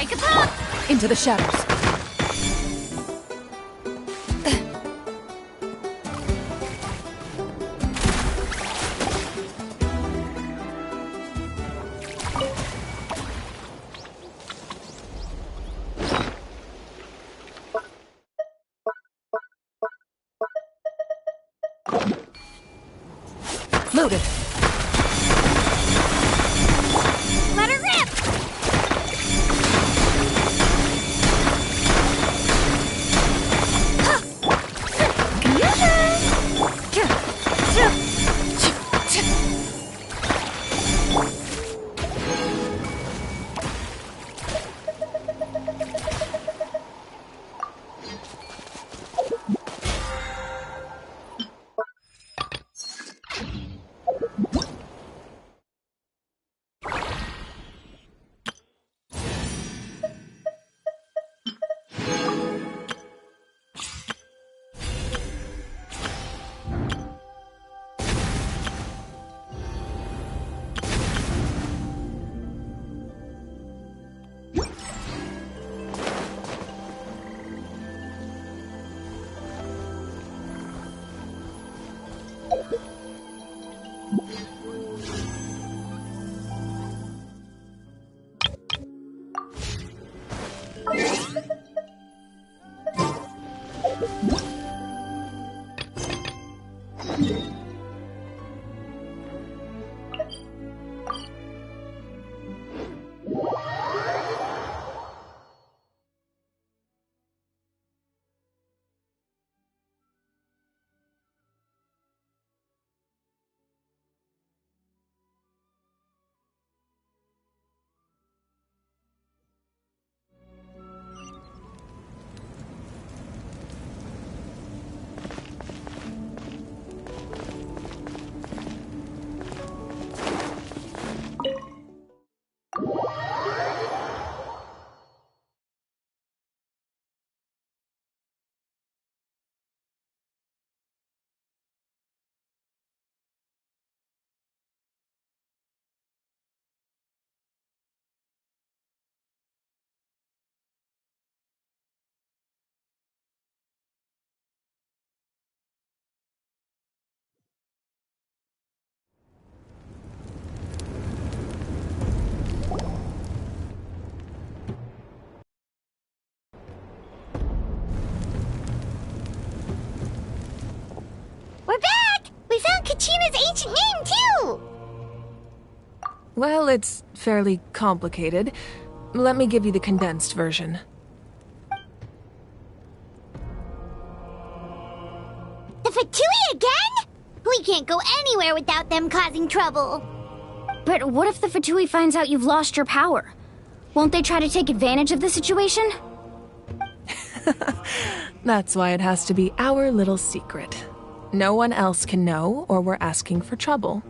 Strike a pop! Into the shadows. Loaded. Let her rip! We're back! We found Kachina's ancient name, too! Well, it's fairly complicated. Let me give you the condensed version. The Fatui again? We can't go anywhere without them causing trouble. But what if the Fatui finds out you've lost your power? Won't they try to take advantage of the situation? That's why it has to be our little secret. No one else can know, or we're asking for trouble.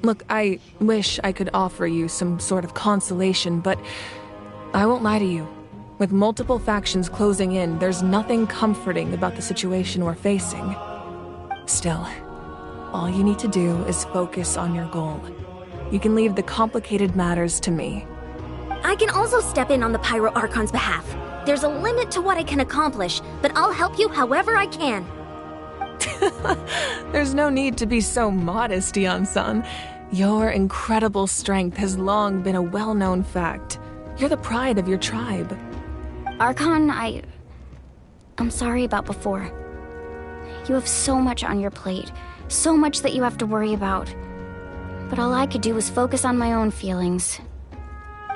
Look, I wish I could offer you some sort of consolation, but I won't lie to you. With multiple factions closing in, there's nothing comforting about the situation we're facing. Still, all you need to do is focus on your goal. You can leave the complicated matters to me. I can also step in on the Pyro Archon's behalf. There's a limit to what I can accomplish, but I'll help you however I can. There's no need to be so modest, Yan-san. Your incredible strength has long been a well-known fact. You're the pride of your tribe. Archon, I'm sorry about before. You have so much on your plate, so much that you have to worry about. But all I could do was focus on my own feelings.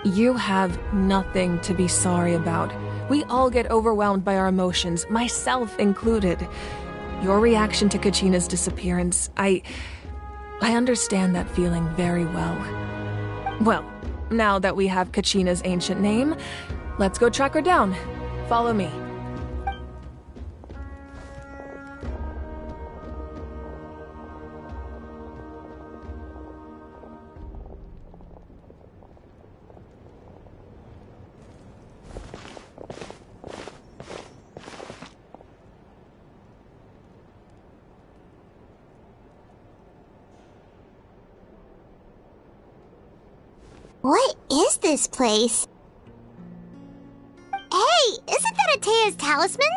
You have nothing to be sorry about. We all get overwhelmed by our emotions, myself included. Your reaction to Kachina's disappearance, I understand that feeling very well. Well, now that we have Kachina's ancient name, let's go track her down. Follow me. What is this place? Hey, isn't that Atea's talisman?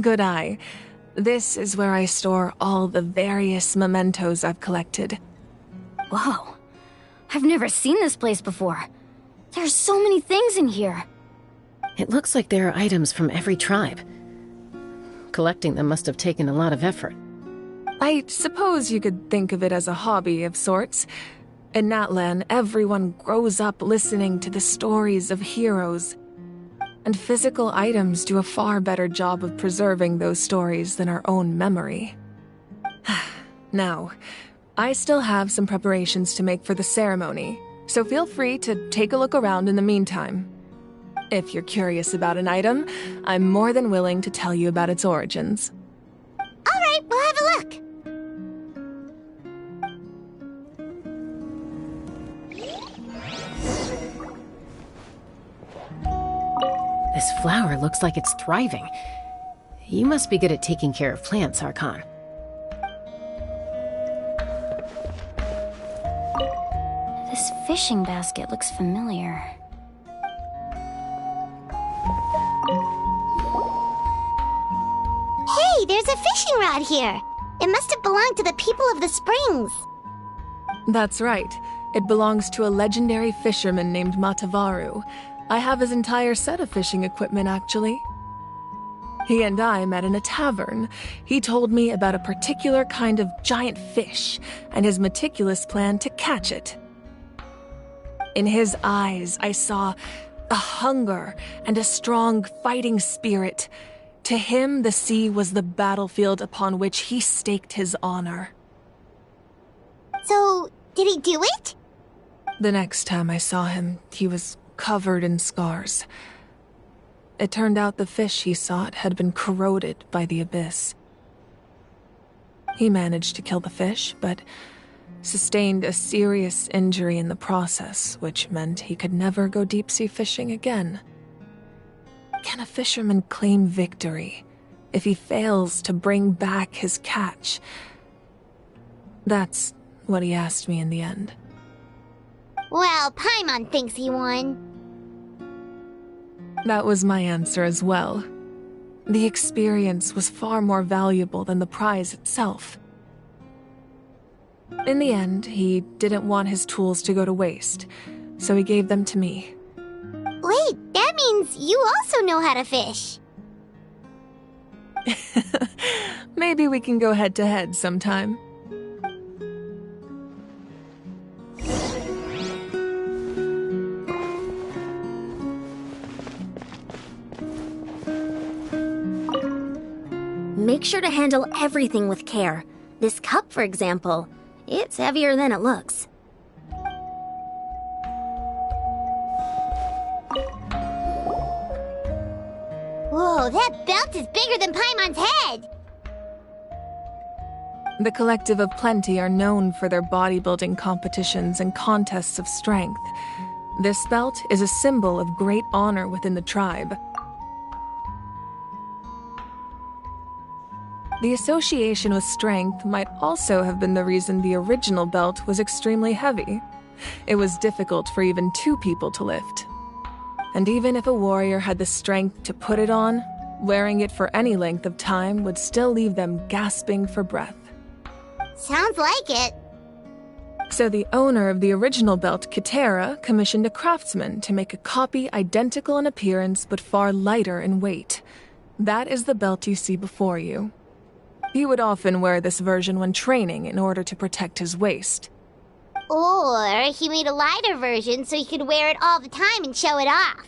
Good eye. This is where I store all the various mementos I've collected. Whoa. I've never seen this place before. There's so many things in here. It looks like there are items from every tribe. Collecting them must have taken a lot of effort. I suppose you could think of it as a hobby of sorts. In Natlan, everyone grows up listening to the stories of heroes. And physical items do a far better job of preserving those stories than our own memory. Now, I still have some preparations to make for the ceremony, so feel free to take a look around in the meantime. If you're curious about an item, I'm more than willing to tell you about its origins. Alright, we'll have a look. This flower looks like it's thriving. You must be good at taking care of plants, Archon. This fishing basket looks familiar. Hey, there's a fishing rod here. It must have belonged to the people of the springs. That's right. It belongs to a legendary fisherman named Matavaru. I have his entire set of fishing equipment, actually. He and I met in a tavern. He told me about a particular kind of giant fish and his meticulous plan to catch it. In his eyes, I saw a hunger and a strong fighting spirit. To him, the sea was the battlefield upon which he staked his honor. So, did he do it? The next time I saw him, he was covered in scars. It turned out the fish he sought had been corroded by the abyss. He managed to kill the fish, but sustained a serious injury in the process, which meant he could never go deep-sea fishing again. Can a fisherman claim victory if he fails to bring back his catch? That's what he asked me in the end. Well, Paimon thinks he won. That was my answer as well. The experience was far more valuable than the prize itself. In the end, he didn't want his tools to go to waste, so he gave them to me. Wait, that means you also know how to fish. Maybe we can go head-to-head sometime. Make sure to handle everything with care. This cup, for example, it's heavier than it looks. Whoa, that belt is bigger than Paimon's head! The Collective of Plenty are known for their bodybuilding competitions and contests of strength. This belt is a symbol of great honor within the tribe. The association with strength might also have been the reason the original belt was extremely heavy. It was difficult for even two people to lift. And even if a warrior had the strength to put it on, wearing it for any length of time would still leave them gasping for breath. Sounds like it. So the owner of the original belt, Kitera, commissioned a craftsman to make a copy identical in appearance but far lighter in weight. That is the belt you see before you. He would often wear this version when training in order to protect his waist. Or he made a lighter version so he could wear it all the time and show it off.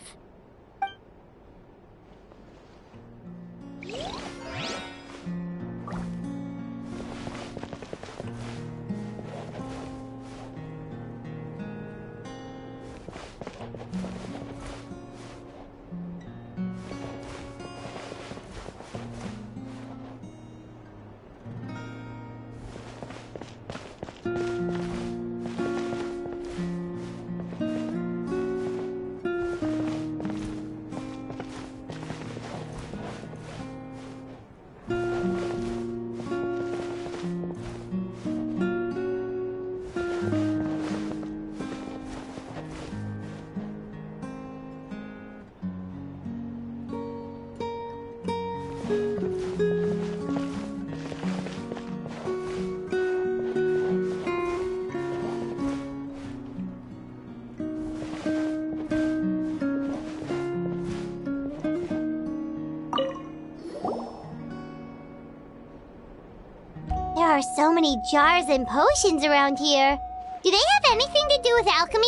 are so many jars and potions around here. Do they have anything to do with alchemy?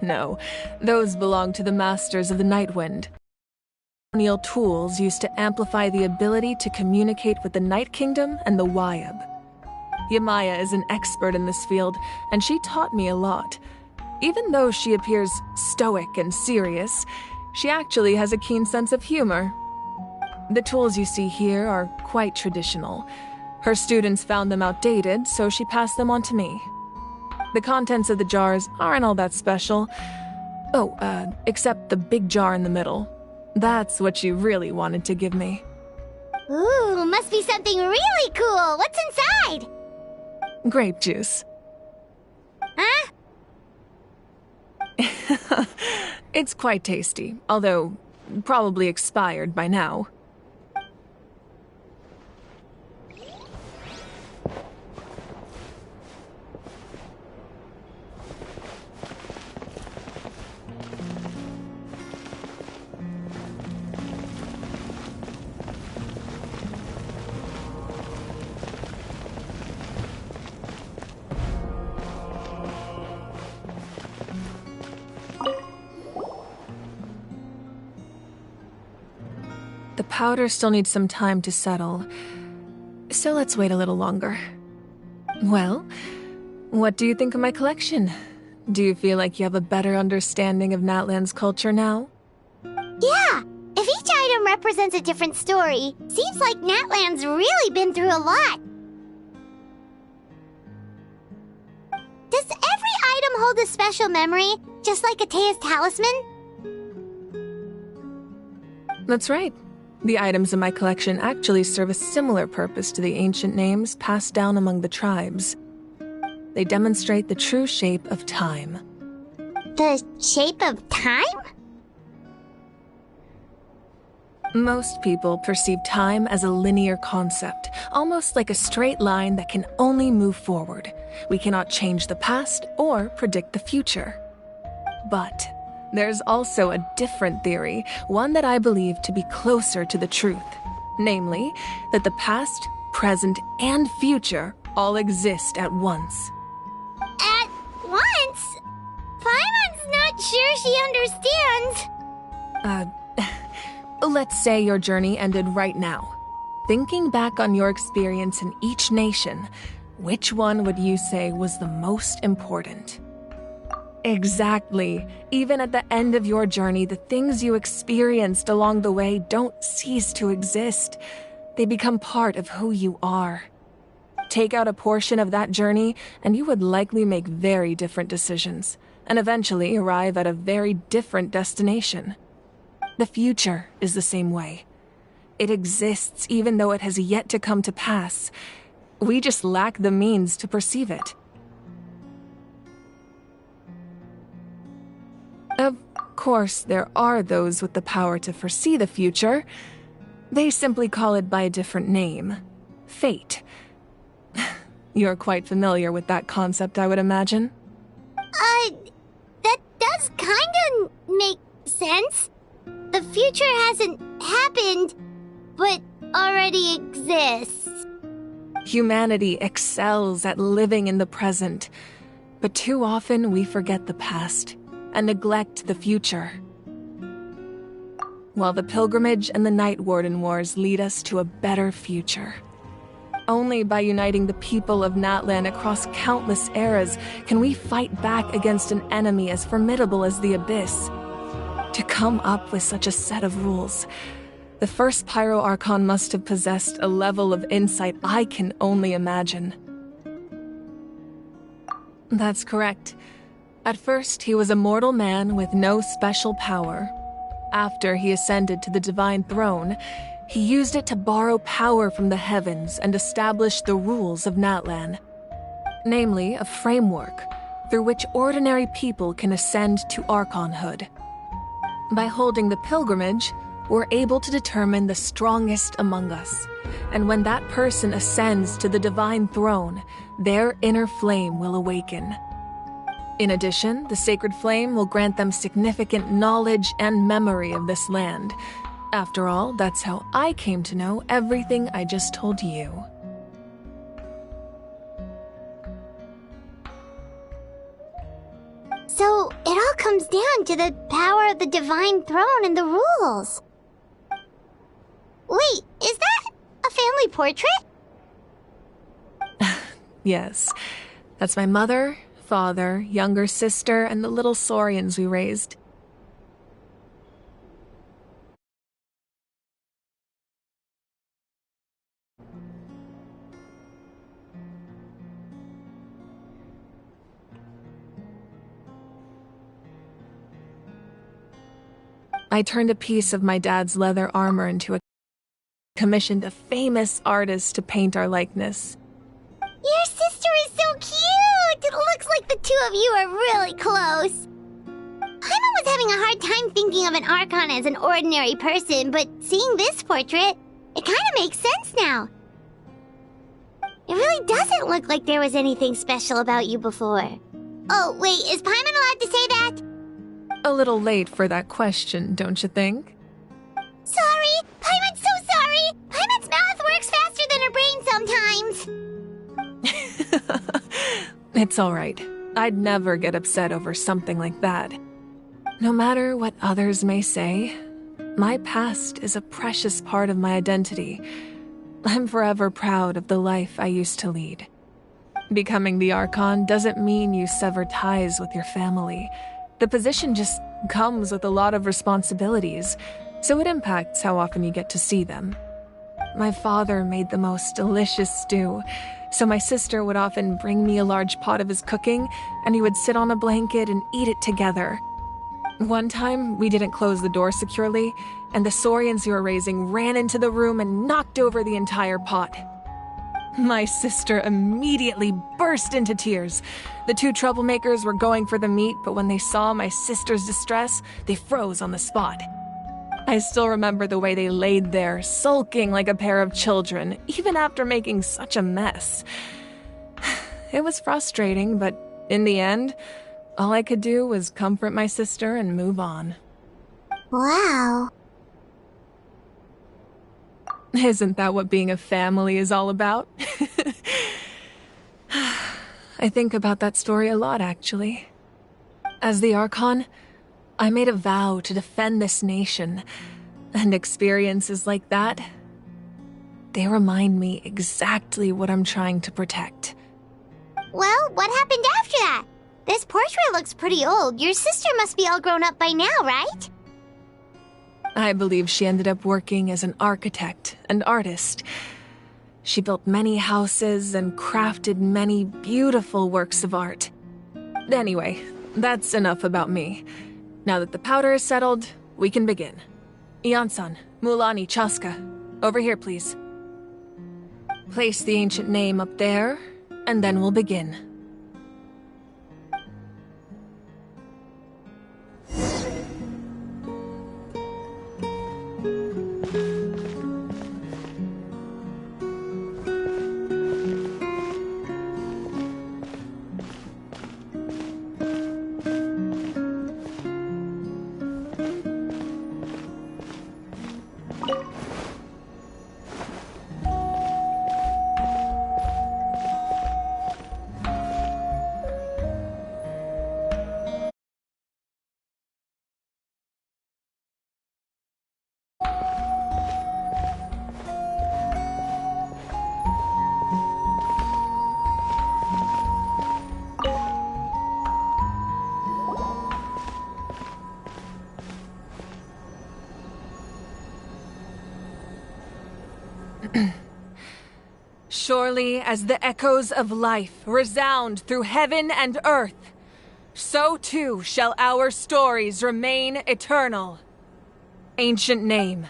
No, those belong to the masters of the Night Wind. Ceremonial tools used to amplify the ability to communicate with the Night Kingdom and the Wyeb. Yamaya is an expert in this field, and she taught me a lot. Even though she appears stoic and serious, she actually has a keen sense of humor. The tools you see here are quite traditional. Her students found them outdated, so she passed them on to me. The contents of the jars aren't all that special. Oh, except the big jar in the middle. That's what she really wanted to give me. Ooh, must be something really cool. What's inside? Grape juice. Huh? It's quite tasty, although probably expired by now. The powder still needs some time to settle, so let's wait a little longer. Well, what do you think of my collection? Do you feel like you have a better understanding of Natlan's culture now? Yeah! If each item represents a different story, seems like Natlan's really been through a lot. Does every item hold a special memory, just like Atea's talisman? That's right. The items in my collection actually serve a similar purpose to the ancient names passed down among the tribes. They demonstrate the true shape of time. The shape of time? Most people perceive time as a linear concept, almost like a straight line that can only move forward. We cannot change the past or predict the future. But there's also a different theory, one that I believe to be closer to the truth. Namely, that the past, present, and future all exist at once. At once? Paimon's not sure she understands. Let's say your journey ended right now. Thinking back on your experience in each nation, which one would you say was the most important? Exactly. Even at the end of your journey, the things you experienced along the way don't cease to exist. They become part of who you are. Take out a portion of that journey, and you would likely make very different decisions, and eventually arrive at a very different destination. The future is the same way. It exists even though it has yet to come to pass. We just lack the means to perceive it. Of course, there are those with the power to foresee the future. They simply call it by a different name. Fate. You're quite familiar with that concept, I would imagine. That does kinda make sense. The future hasn't happened, but already exists. Humanity excels at living in the present, but too often we forget the past and neglect the future. While the pilgrimage and the Night Warden Wars lead us to a better future. Only by uniting the people of Natlan across countless eras can we fight back against an enemy as formidable as the Abyss. To come up with such a set of rules, the first Pyro Archon must have possessed a level of insight I can only imagine. That's correct. At first, he was a mortal man with no special power. After he ascended to the Divine Throne, he used it to borrow power from the heavens and establish the rules of Natlan. Namely, a framework through which ordinary people can ascend to Archonhood. By holding the pilgrimage, we're able to determine the strongest among us. And when that person ascends to the Divine Throne, their inner flame will awaken. In addition, the sacred flame will grant them significant knowledge and memory of this land. After all, that's how I came to know everything I just told you. So, it all comes down to the power of the Divine Throne and the rules. Wait, is that a family portrait? Yes. That's my mother, father, younger sister, and the little saurians we raised. I turned a piece of my dad's leather armor into commissioned a famous artist to paint our likeness. Your sister is so cute! It looks like the two of you are really close. Paimon was having a hard time thinking of an Archon as an ordinary person, but seeing this portrait, it kind of makes sense now. It really doesn't look like there was anything special about you before. Oh, wait, is Paimon allowed to say that? A little late for that question, don't you think? Sorry! Paimon's so sorry! Paimon's mouth works faster than her brain sometimes! It's alright. I'd never get upset over something like that. No matter what others may say, my past is a precious part of my identity. I'm forever proud of the life I used to lead. Becoming the Archon doesn't mean you sever ties with your family. The position just comes with a lot of responsibilities, so it impacts how often you get to see them. My father made the most delicious stew, so my sister would often bring me a large pot of his cooking, and we would sit on a blanket and eat it together. One time, we didn't close the door securely, and the saurians we were raising ran into the room and knocked over the entire pot. My sister immediately burst into tears. The two troublemakers were going for the meat, but when they saw my sister's distress, they froze on the spot. I still remember the way they laid there, sulking like a pair of children, even after making such a mess. It was frustrating, but in the end, all I could do was comfort my sister and move on. Wow. Isn't that what being a family is all about? I think about that story a lot, actually. As the Archon, I made a vow to defend this nation, and experiences like that, they remind me exactly what I'm trying to protect. Well, what happened after that? This portrait looks pretty old. Your sister must be all grown up by now, right? I believe she ended up working as an architect and artist. She built many houses and crafted many beautiful works of art. Anyway, that's enough about me. Now that the powder is settled, we can begin. Ian-san, Mualani, Chaska, over here, please. Place the ancient name up there, and then we'll begin. Surely as the echoes of life resound through heaven and earth, so too shall our stories remain eternal. Ancient name,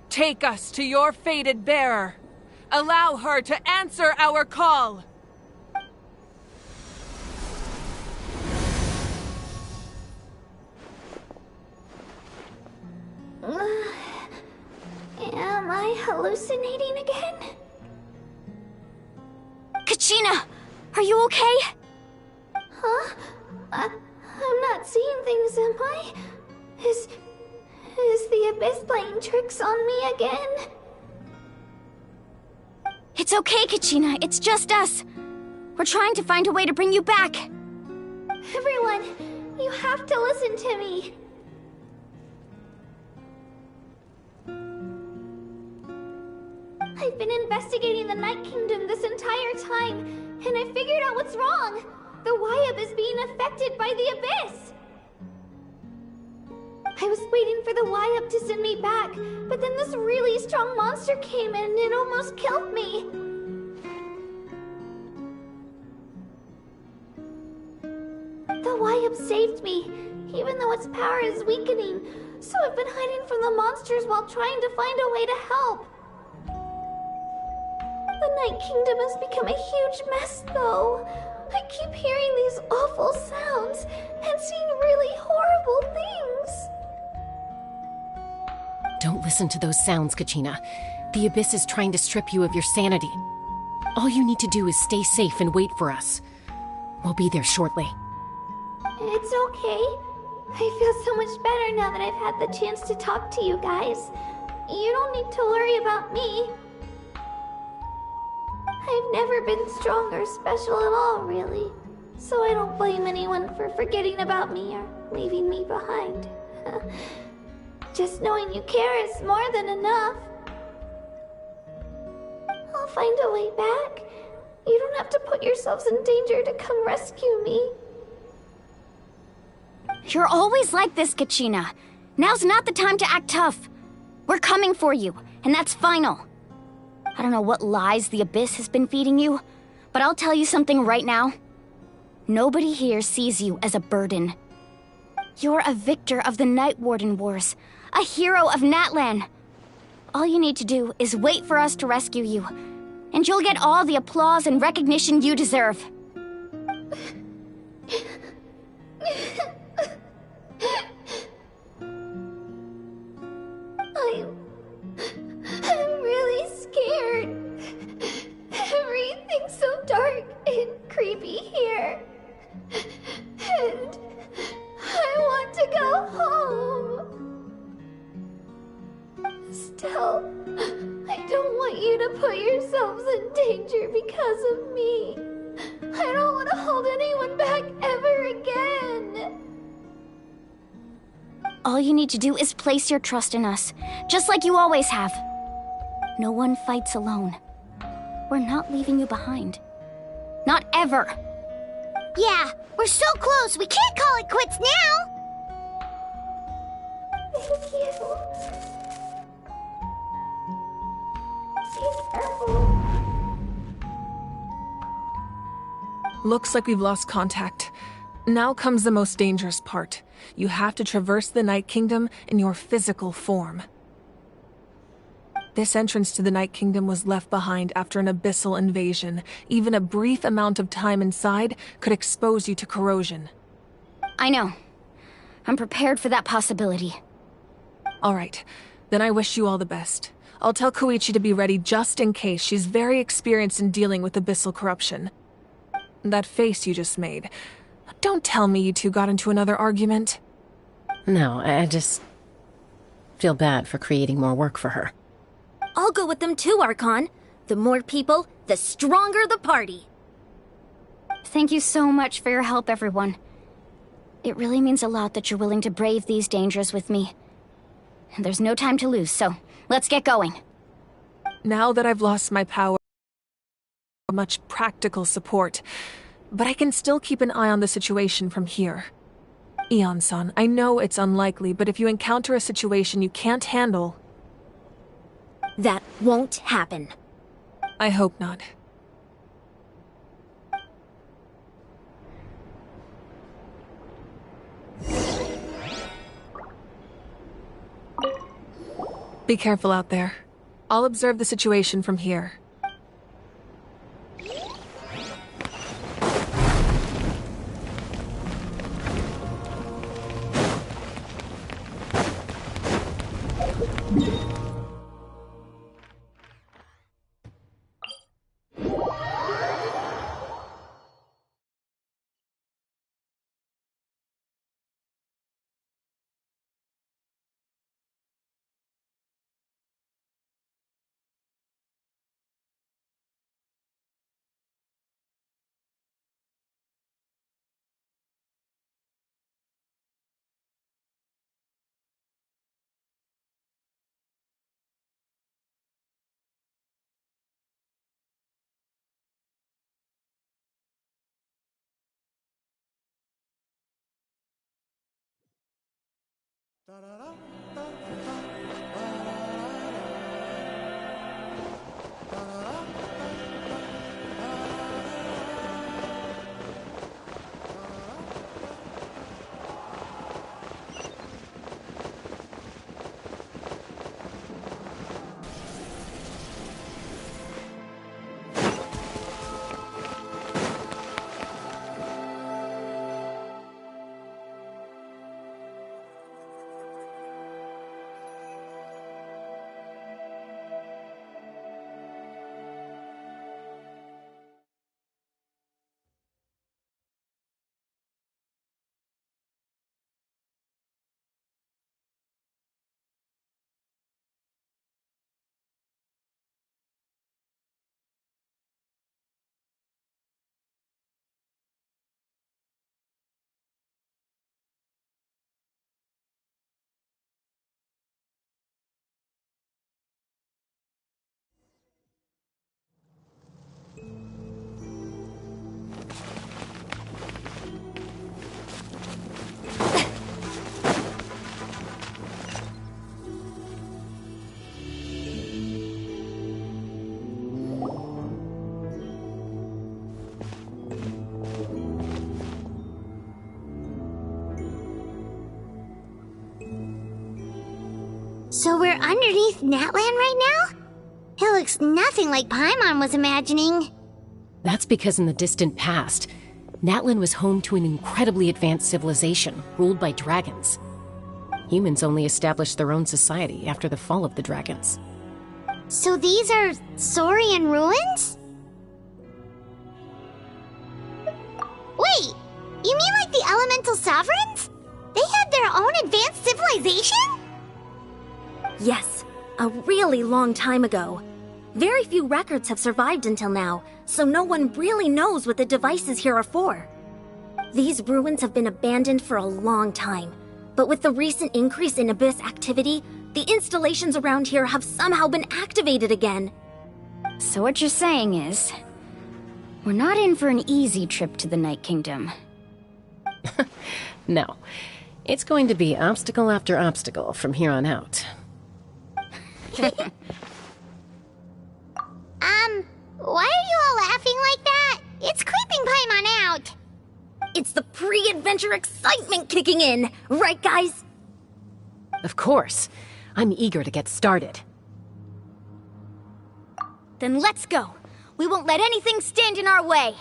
take us to your fated bearer. Allow her to answer our call. Am I hallucinating again? Kachina! Are you okay? Huh? I'm not seeing things, am I? Is the Abyss playing tricks on me again? It's okay, Kachina. It's just us. We're trying to find a way to bring you back. Everyone, You have to listen to me. I've been investigating the Night Kingdom this entire time, and I figured out what's wrong. The Wyab is being affected by the Abyss. I was waiting for the Wyab to send me back, but then this really strong monster came in and it almost killed me. The Wyab saved me, even though its power is weakening, so I've been hiding from the monsters while trying to find a way to help. The Night Kingdom has become a huge mess, though. I keep hearing these awful sounds and seeing really horrible things. Don't listen to those sounds, Kachina. The Abyss is trying to strip you of your sanity. All you need to do is stay safe and wait for us. We'll be there shortly. It's okay. I feel so much better now that I've had the chance to talk to you guys. You don't need to worry about me. I've never been strong or special at all, really. So I don't blame anyone for forgetting about me or leaving me behind. Just knowing you care is more than enough. I'll find a way back. You don't have to put yourselves in danger to come rescue me. You're always like this, Kachina. Now's not the time to act tough. We're coming for you, and that's final. I don't know what lies the Abyss has been feeding you, but I'll tell you something right now. Nobody here sees you as a burden. You're a victor of the Night Warden Wars, a hero of Natlan. All you need to do is wait for us to rescue you, and you'll get all the applause and recognition you deserve. I'm really scared. Everything's so dark and creepy here. And I want to go home. Still, I don't want you to put yourselves in danger because of me. I don't want to hold anyone back ever again. All you need to do is place your trust in us, just like you always have. No one fights alone. We're not leaving you behind. Not ever. Yeah, we're so close, we can't call it quits now! Thank you. Be careful. Looks like we've lost contact. Now comes the most dangerous part. You have to traverse the Night Kingdom in your physical form. This entrance to the Night Kingdom was left behind after an abyssal invasion. Even a brief amount of time inside could expose you to corrosion. I know. I'm prepared for that possibility. All right, then I wish you all the best. I'll tell Koichi to be ready just in case. She's very experienced in dealing with abyssal corruption. That face you just made. Don't tell me you two got into another argument. No, I just feel bad for creating more work for her. I'll go with them too, Archon. The more people, the stronger the party. Thank you so much for your help, everyone. It really means a lot that you're willing to brave these dangers with me. And there's no time to lose, so let's get going. Now that I've lost my power, much practical support, but I can still keep an eye on the situation from here. Eon-san, I know it's unlikely, but if you encounter a situation you can't handle... That won't happen. I hope not. Be careful out there. I'll observe the situation from here. So we're underneath Natland right now? It looks nothing like Paimon was imagining. That's because in the distant past, Natlan was home to an incredibly advanced civilization ruled by dragons. Humans only established their own society after the fall of the dragons. So these are Saurian ruins? Wait, you mean like the elemental sovereigns? They had their own advanced civilization? Yes, a really long time ago. Very few records have survived until now, so no one really knows what the devices here are for. These ruins have been abandoned for a long time, but with the recent increase in Abyss activity, the installations around here have somehow been activated again. So what you're saying is, we're not in for an easy trip to the Night Kingdom. No. It's going to be obstacle after obstacle from here on out. Why are you all laughing like that? It's creeping Paimon out. It's the pre-adventure excitement kicking in, right guys? Of course. I'm eager to get started. Then let's go. We won't let anything stand in our way.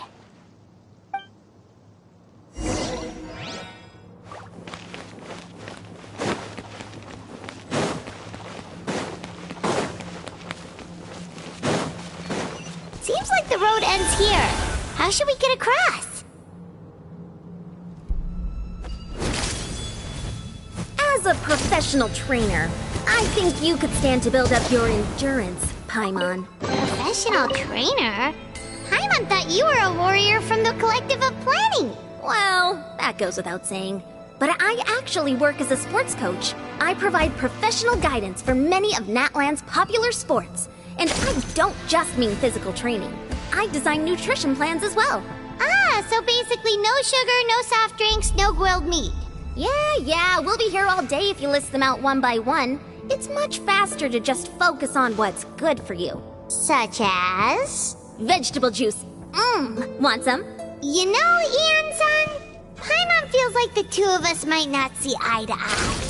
Seems like the road ends here. How should we get across? As a professional trainer, I think you could stand to build up your endurance, Paimon. Professional trainer? Paimon thought you were a warrior from the Collective of Planning. Well, that goes without saying. But I actually work as a sports coach. I provide professional guidance for many of Natland's popular sports. And I don't just mean physical training. I design nutrition plans as well. Ah, so basically no sugar, no soft drinks, no grilled meat. Yeah, we'll be here all day if you list them out one by one. It's much faster to just focus on what's good for you. Such as? Vegetable juice. Want some? You know, Ian-san, Paimon feels like the two of us might not see eye to eye.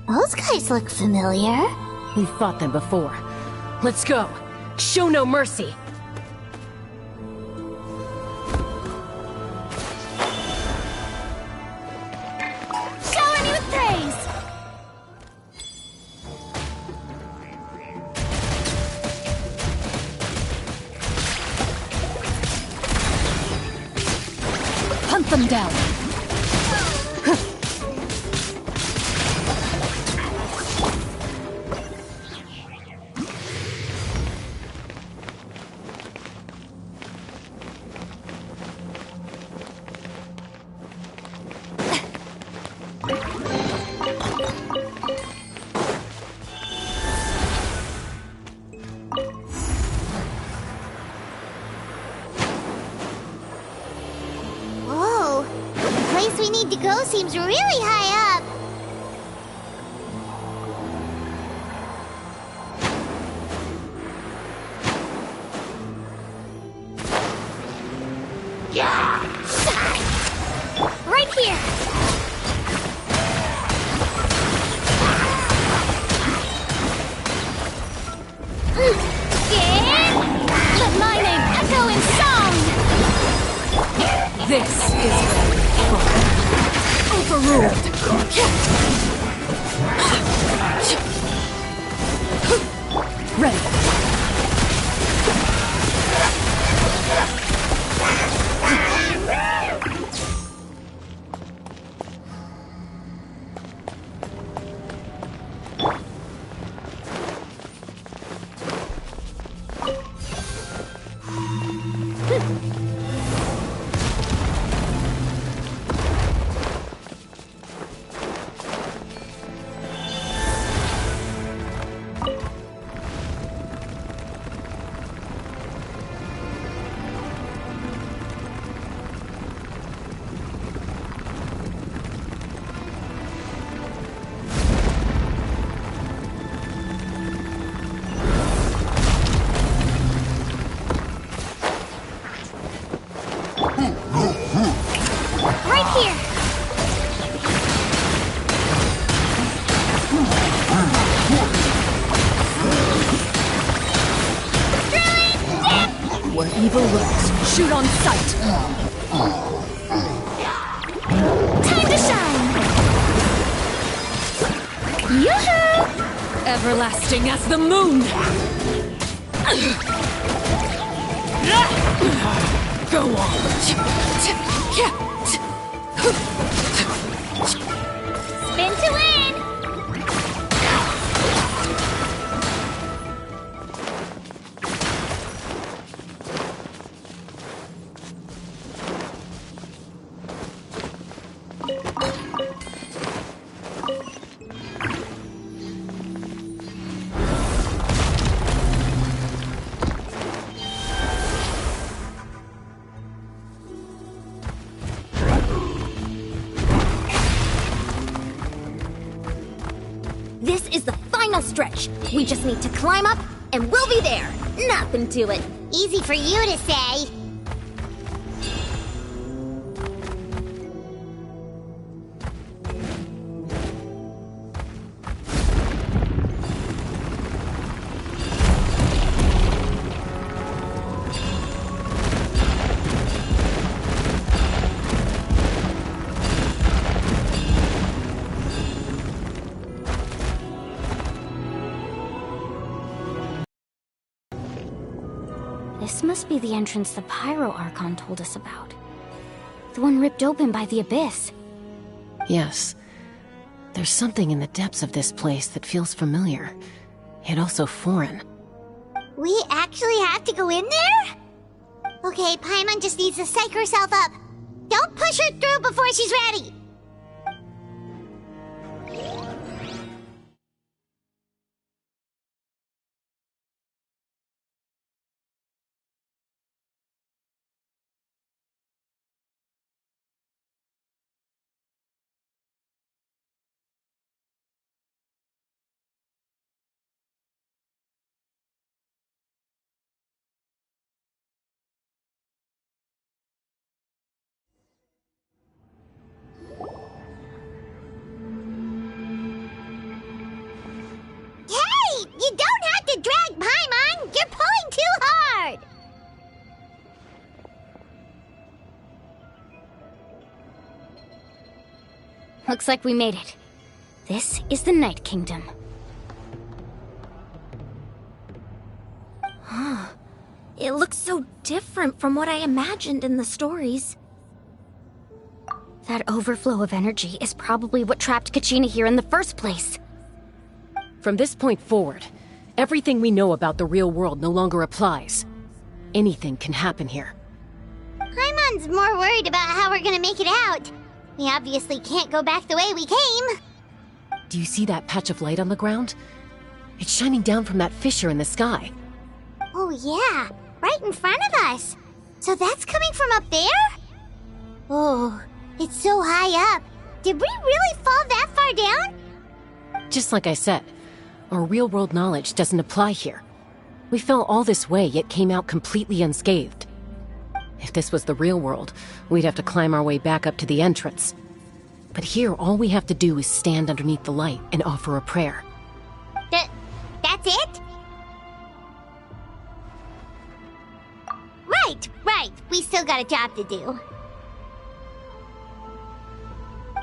Those guys look familiar. We've fought them before. Let's go. Show no mercy. Shower me with praise! Hunt them down. need to go seems really high up. Right here! Let my name echo in song! This is overruled. Ready. Evil looks. Shoot on sight. Time to shine. Yoo-hoo! Everlasting as the moon. Go on. Spin to win. This is the final stretch. We just need to climb up, and we'll be there. Nothing to it. Easy for you to say. This must be the entrance the Pyro Archon told us about. The one ripped open by the Abyss. Yes. There's something in the depths of this place that feels familiar, yet also foreign. We actually have to go in there? Okay, Paimon just needs to psych herself up. Don't push her through before she's ready. You don't have to drag Paimon! You're pulling too hard! Looks like we made it. This is the Night Kingdom. It looks so different from what I imagined in the stories. That overflow of energy is probably what trapped Kachina here in the first place. From this point forward, everything we know about the real world no longer applies. Anything can happen here. Paimon's more worried about how we're gonna make it out. We obviously can't go back the way we came. Do you see that patch of light on the ground? It's shining down from that fissure in the sky. Oh yeah, right in front of us. So that's coming from up there? Oh, It's so high up. Did we really fall that far down? Just like I said, our real-world knowledge doesn't apply here. We fell all this way, yet came out completely unscathed. If this was the real world, we'd have to climb our way back up to the entrance. But here, all we have to do is stand underneath the light and offer a prayer. That's it? Right. We still got a job to do.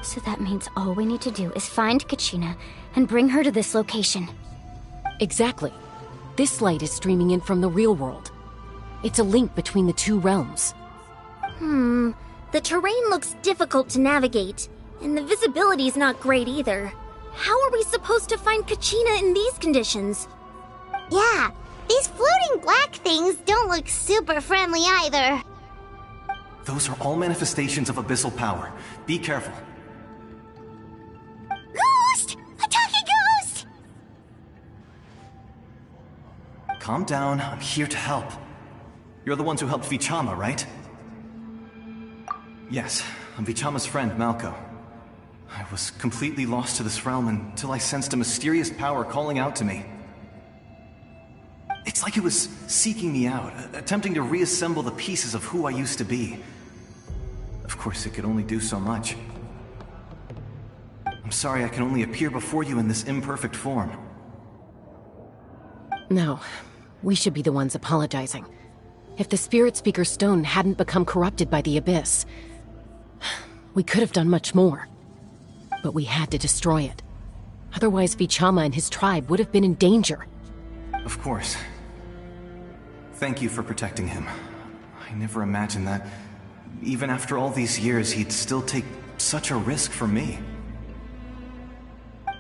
So that means all we need to do is find Kachina and bring her to this location. Exactly. This light is streaming in from the real world. It's a link between the two realms. The terrain looks difficult to navigate, and the visibility's not great either. How are we supposed to find Kachina in these conditions? Yeah, these floating black things don't look super friendly either. Those are all manifestations of abyssal power. Be careful. Ghost! A talking ghost! Calm down, I'm here to help. You're the ones who helped Vichama, right? Yes, I'm Vichama's friend, Malko. I was completely lost to this realm until I sensed a mysterious power calling out to me. It's like it was seeking me out, attempting to reassemble the pieces of who I used to be. Of course, it could only do so much. I'm sorry I can only appear before you in this imperfect form. No, we should be the ones apologizing. If the Spirit Speaker's stone hadn't become corrupted by the Abyss, we could have done much more. But we had to destroy it. Otherwise, Vichama and his tribe would have been in danger. Of course. Thank you for protecting him. I never imagined that, even after all these years, he'd still take such a risk for me.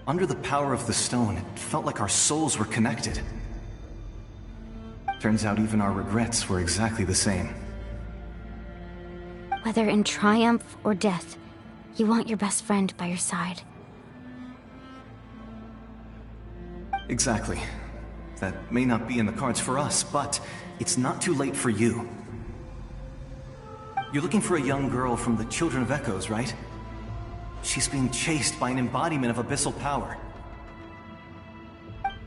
Under the power of the stone, it felt like our souls were connected. Turns out even our regrets were exactly the same. Whether in triumph or death, you want your best friend by your side. Exactly. That may not be in the cards for us, but it's not too late for you. You're looking for a young girl from the Children of Echoes, right? She's being chased by an embodiment of abyssal power.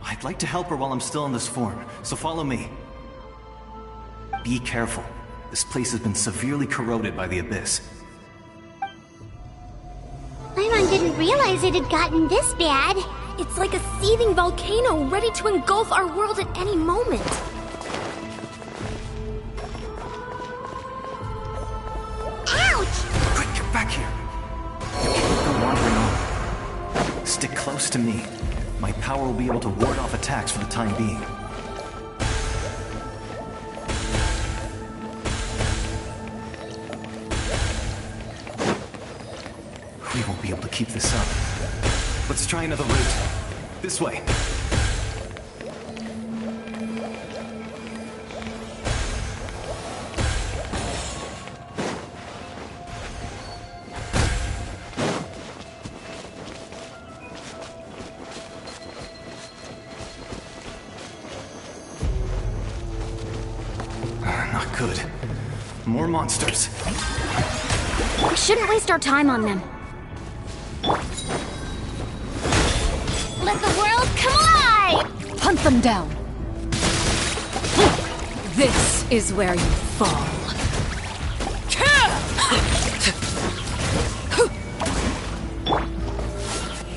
I'd like to help her while I'm still in this form, so follow me. Be careful. This place has been severely corroded by the Abyss. Paimon didn't realize it had gotten this bad. It's like a seething volcano ready to engulf our world at any moment. Ouch! Quick, get back here! You can't go wandering on. Stick close to me. My power will be able to ward off attacks for the time being. We won't be able to keep this up. Let's try another route. This way. Not good. More monsters. We shouldn't waste our time on them. Let the world come alive! Hunt them down. This is where you fall.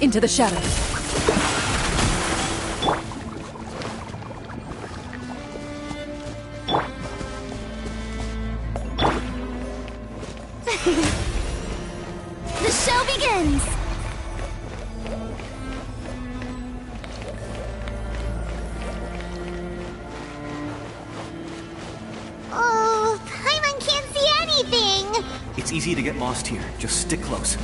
Into the shadows. The show begins! Oh, Paimon can't see anything! It's easy to get lost here. Just stick close.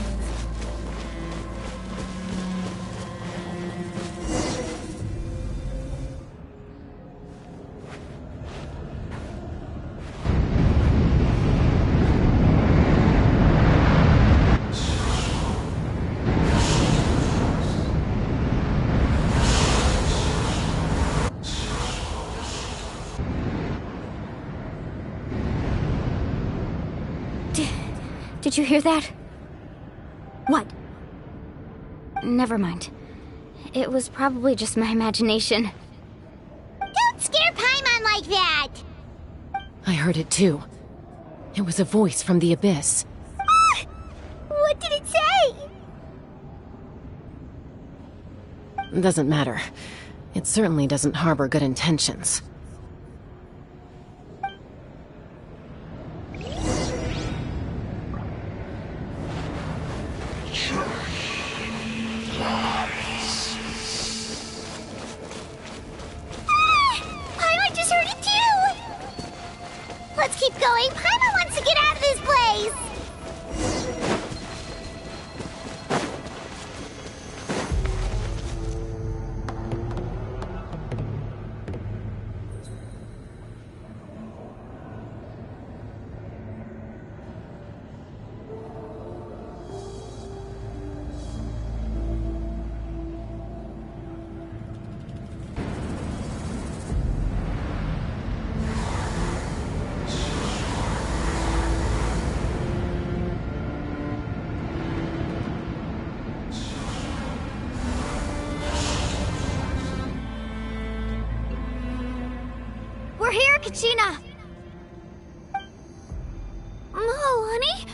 Did you hear that? Never mind. It was probably just my imagination. Don't scare Paimon like that! I heard it too. It was a voice from the abyss. What did it say? Doesn't matter. It certainly doesn't harbor good intentions. Paimon just heard it too! Let's keep going. Paimon wants to get out of this place! We're here, Kachina! Mualani?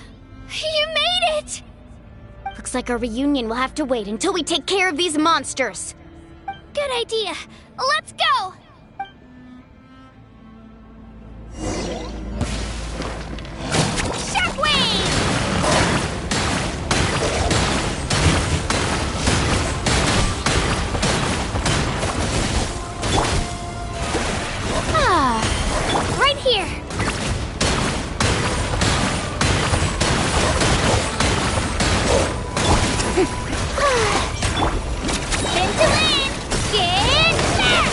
You made it! Looks like our reunion will have to wait until we take care of these monsters. Good idea. Let's go! Right here! Spin to win! Get back!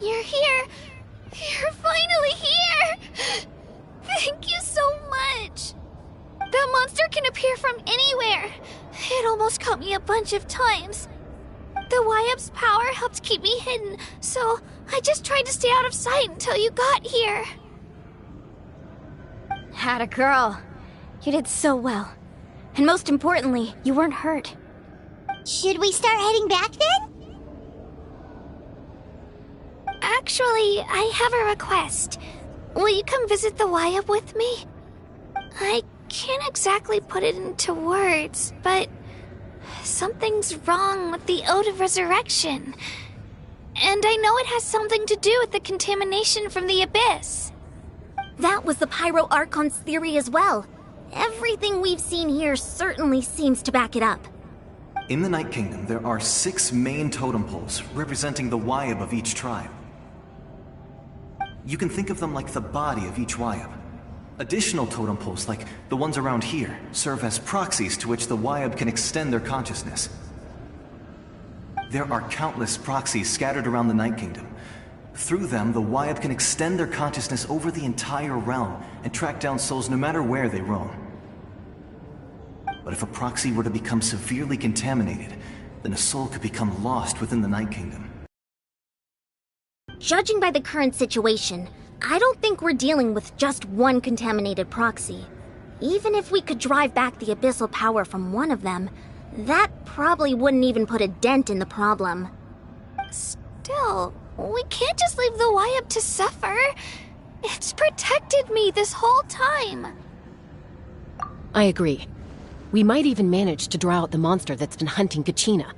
You're here! You're finally here! Thank you so much! That monster can appear from anywhere! It almost caught me a bunch of times. The Wyap's power helped keep me hidden, so I just tried to stay out of sight until you got here. Atta girl. You did so well. And most importantly, you weren't hurt. Should we start heading back then? Actually, I have a request. Will you come visit the Wyap with me? I can't exactly put it into words, but something's wrong with the Ode of Resurrection. And I know it has something to do with the contamination from the Abyss. That was the Pyro Archon's theory as well. Everything we've seen here certainly seems to back it up. In the Night Kingdom, there are 6 main totem poles representing the Wyap of each tribe. You can think of them like the body of each Wyap. Additional totem poles, like the ones around here, serve as proxies to which the Wyap can extend their consciousness. There are countless proxies scattered around the Night Kingdom. Through them, the Wyap can extend their consciousness over the entire realm and track down souls no matter where they roam. But if a proxy were to become severely contaminated, then a soul could become lost within the Night Kingdom. Judging by the current situation, I don't think we're dealing with just one contaminated proxy. Even if we could drive back the abyssal power from one of them, that probably wouldn't even put a dent in the problem. Still, we can't just leave the Wyap to suffer. It's protected me this whole time. I agree. We might even manage to draw out the monster that's been hunting Kachina.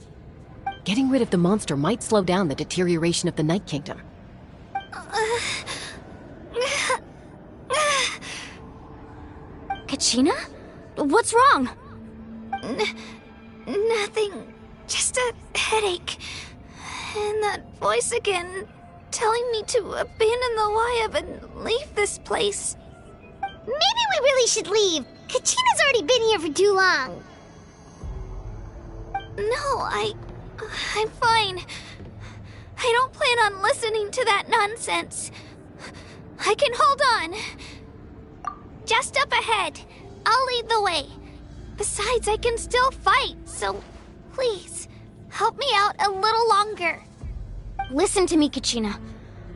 Getting rid of the monster might slow down the deterioration of the Night Kingdom. Kachina? What's wrong? Nothing. Just a headache. And that voice again, telling me to abandon the Wyap and leave this place. Maybe we really should leave. Kachina's already been here for too long. No, I'm fine. I don't plan on listening to that nonsense. I can hold on. Just up ahead. I'll lead the way. Besides, I can still fight, so please, help me out a little longer. Listen to me, Kachina.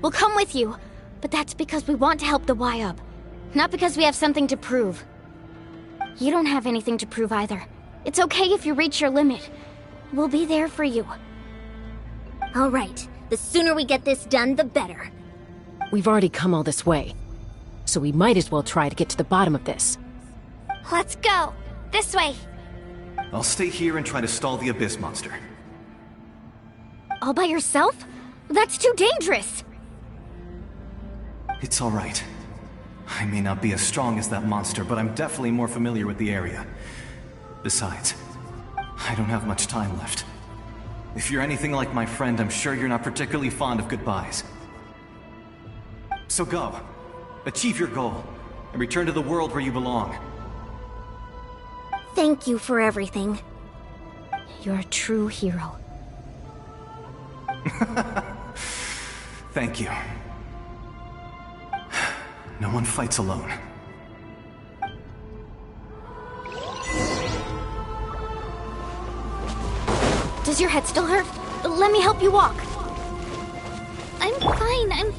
We'll come with you, but that's because we want to help the YUB, not because we have something to prove. You don't have anything to prove either. It's okay if you reach your limit. We'll be there for you. All right. The sooner we get this done, the better. We've already come all this way, so we might as well try to get to the bottom of this. Let's go. This way. I'll stay here and try to stall the Abyss monster. All by yourself? That's too dangerous! It's all right. I may not be as strong as that monster, but I'm definitely more familiar with the area. Besides, I don't have much time left. If you're anything like my friend, I'm sure you're not particularly fond of goodbyes. So go. Achieve your goal, and return to the world where you belong. Thank you for everything. You're a true hero. Thank you. No one fights alone. Does your head still hurt? Let me help you walk. I'm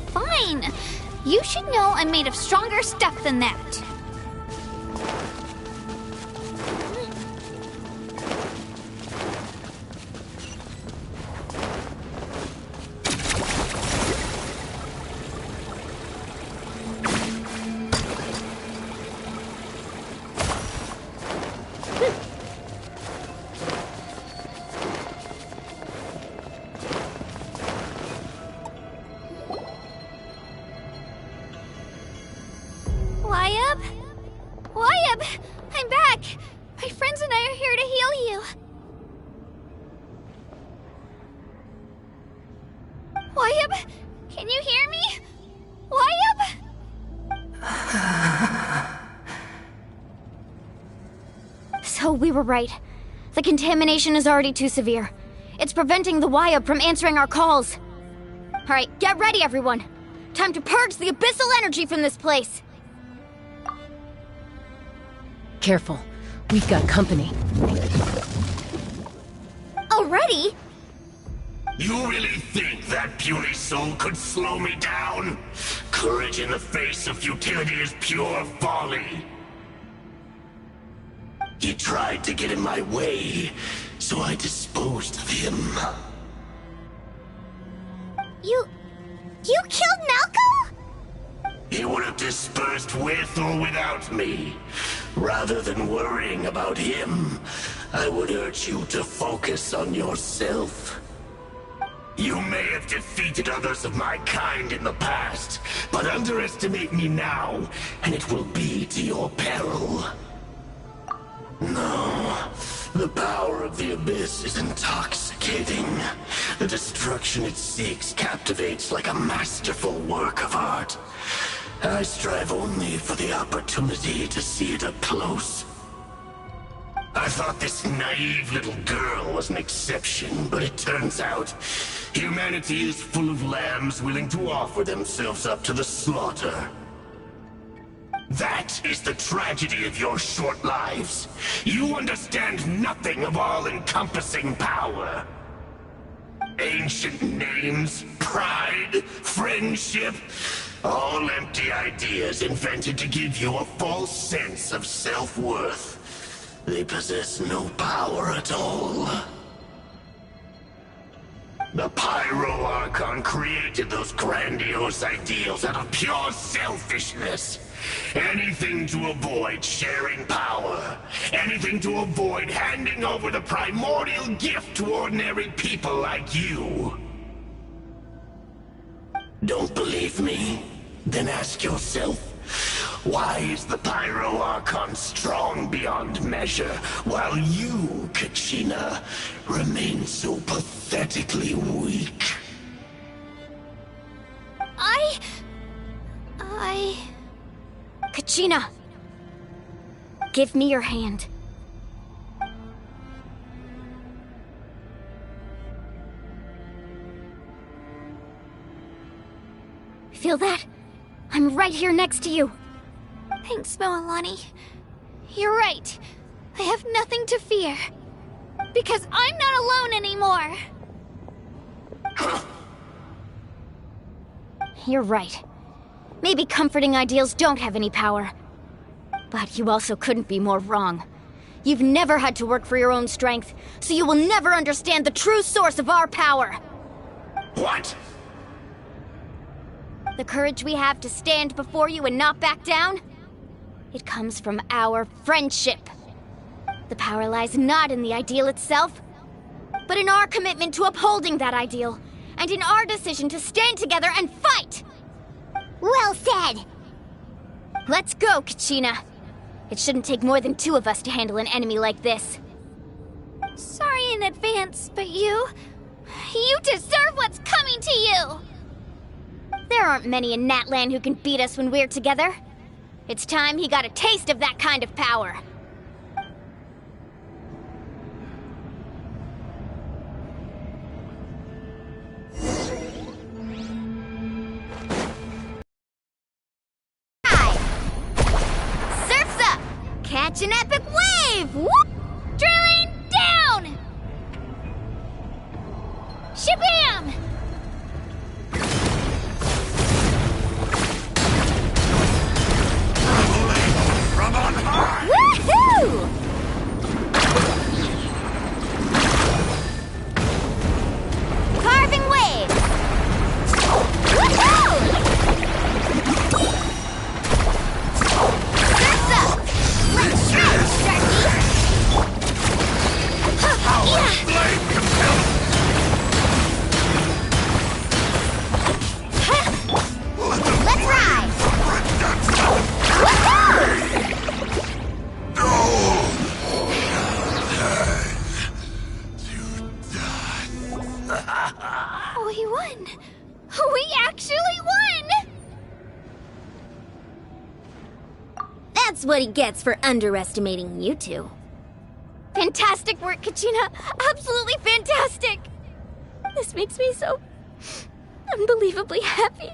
fine. You should know I'm made of stronger stuff than that. YUB! I'm back! My friends and I are here to heal you. YUB! Can you hear me? YUB! So we were right. The contamination is already too severe. It's preventing the YUB from answering our calls. Alright, get ready everyone! Time to purge the abyssal energy from this place! Careful. We've got company. Already? You really think that puny soul could slow me down? Courage in the face of futility is pure folly. He tried to get in my way, so I disposed of him. You killed Malcolm? He would have dispersed with or without me. Rather than worrying about him, I would urge you to focus on yourself. You may have defeated others of my kind in the past, but underestimate me now, and it will be to your peril. No, the power of the Abyss is intoxicating. The destruction it seeks captivates like a masterful work of art. I strive only for the opportunity to see it up close. I thought this naive little girl was an exception, but it turns out humanity is full of lambs willing to offer themselves up to the slaughter. That is the tragedy of your short lives. You understand nothing of all-encompassing power. Ancient names, pride, friendship, all empty ideas invented to give you a false sense of self-worth. They possess no power at all. The Pyro Archon created those grandiose ideals out of pure selfishness. Anything to avoid sharing power. Anything to avoid handing over the primordial gift to ordinary people like you. Don't believe me? Then ask yourself, why is the Pyro Archon strong beyond measure, while you, Kachina, remain so pathetically weak? Kachina! Give me your hand. Feel that? I'm right here next to you. Thanks, Mualani. You're right. I have nothing to fear. Because I'm not alone anymore! You're right. Maybe comforting ideals don't have any power. But you also couldn't be more wrong. You've never had to work for your own strength, so you will never understand the true source of our power. What? The courage we have to stand before you and not back down? It comes from our friendship. The power lies not in the ideal itself, but in our commitment to upholding that ideal, and in our decision to stand together and fight! Well said! Let's go, Kachina. It shouldn't take more than 2 of us to handle an enemy like this. Sorry in advance, but you deserve what's coming to you! There aren't many in Natlan who can beat us when we're together. It's time he got a taste of that kind of power. Surf's up! Catch an epic wave! Whoop! Drilling down! Shabam! From on high! Woohoo! Carving waves! Woohoo! Surf's up! Let's try it, Sharky! Power flame compelled! Let's ride! Woohoo! We won! We actually won! That's what he gets for underestimating you two. Fantastic work, Kachina! Absolutely fantastic! This makes me so unbelievably happy.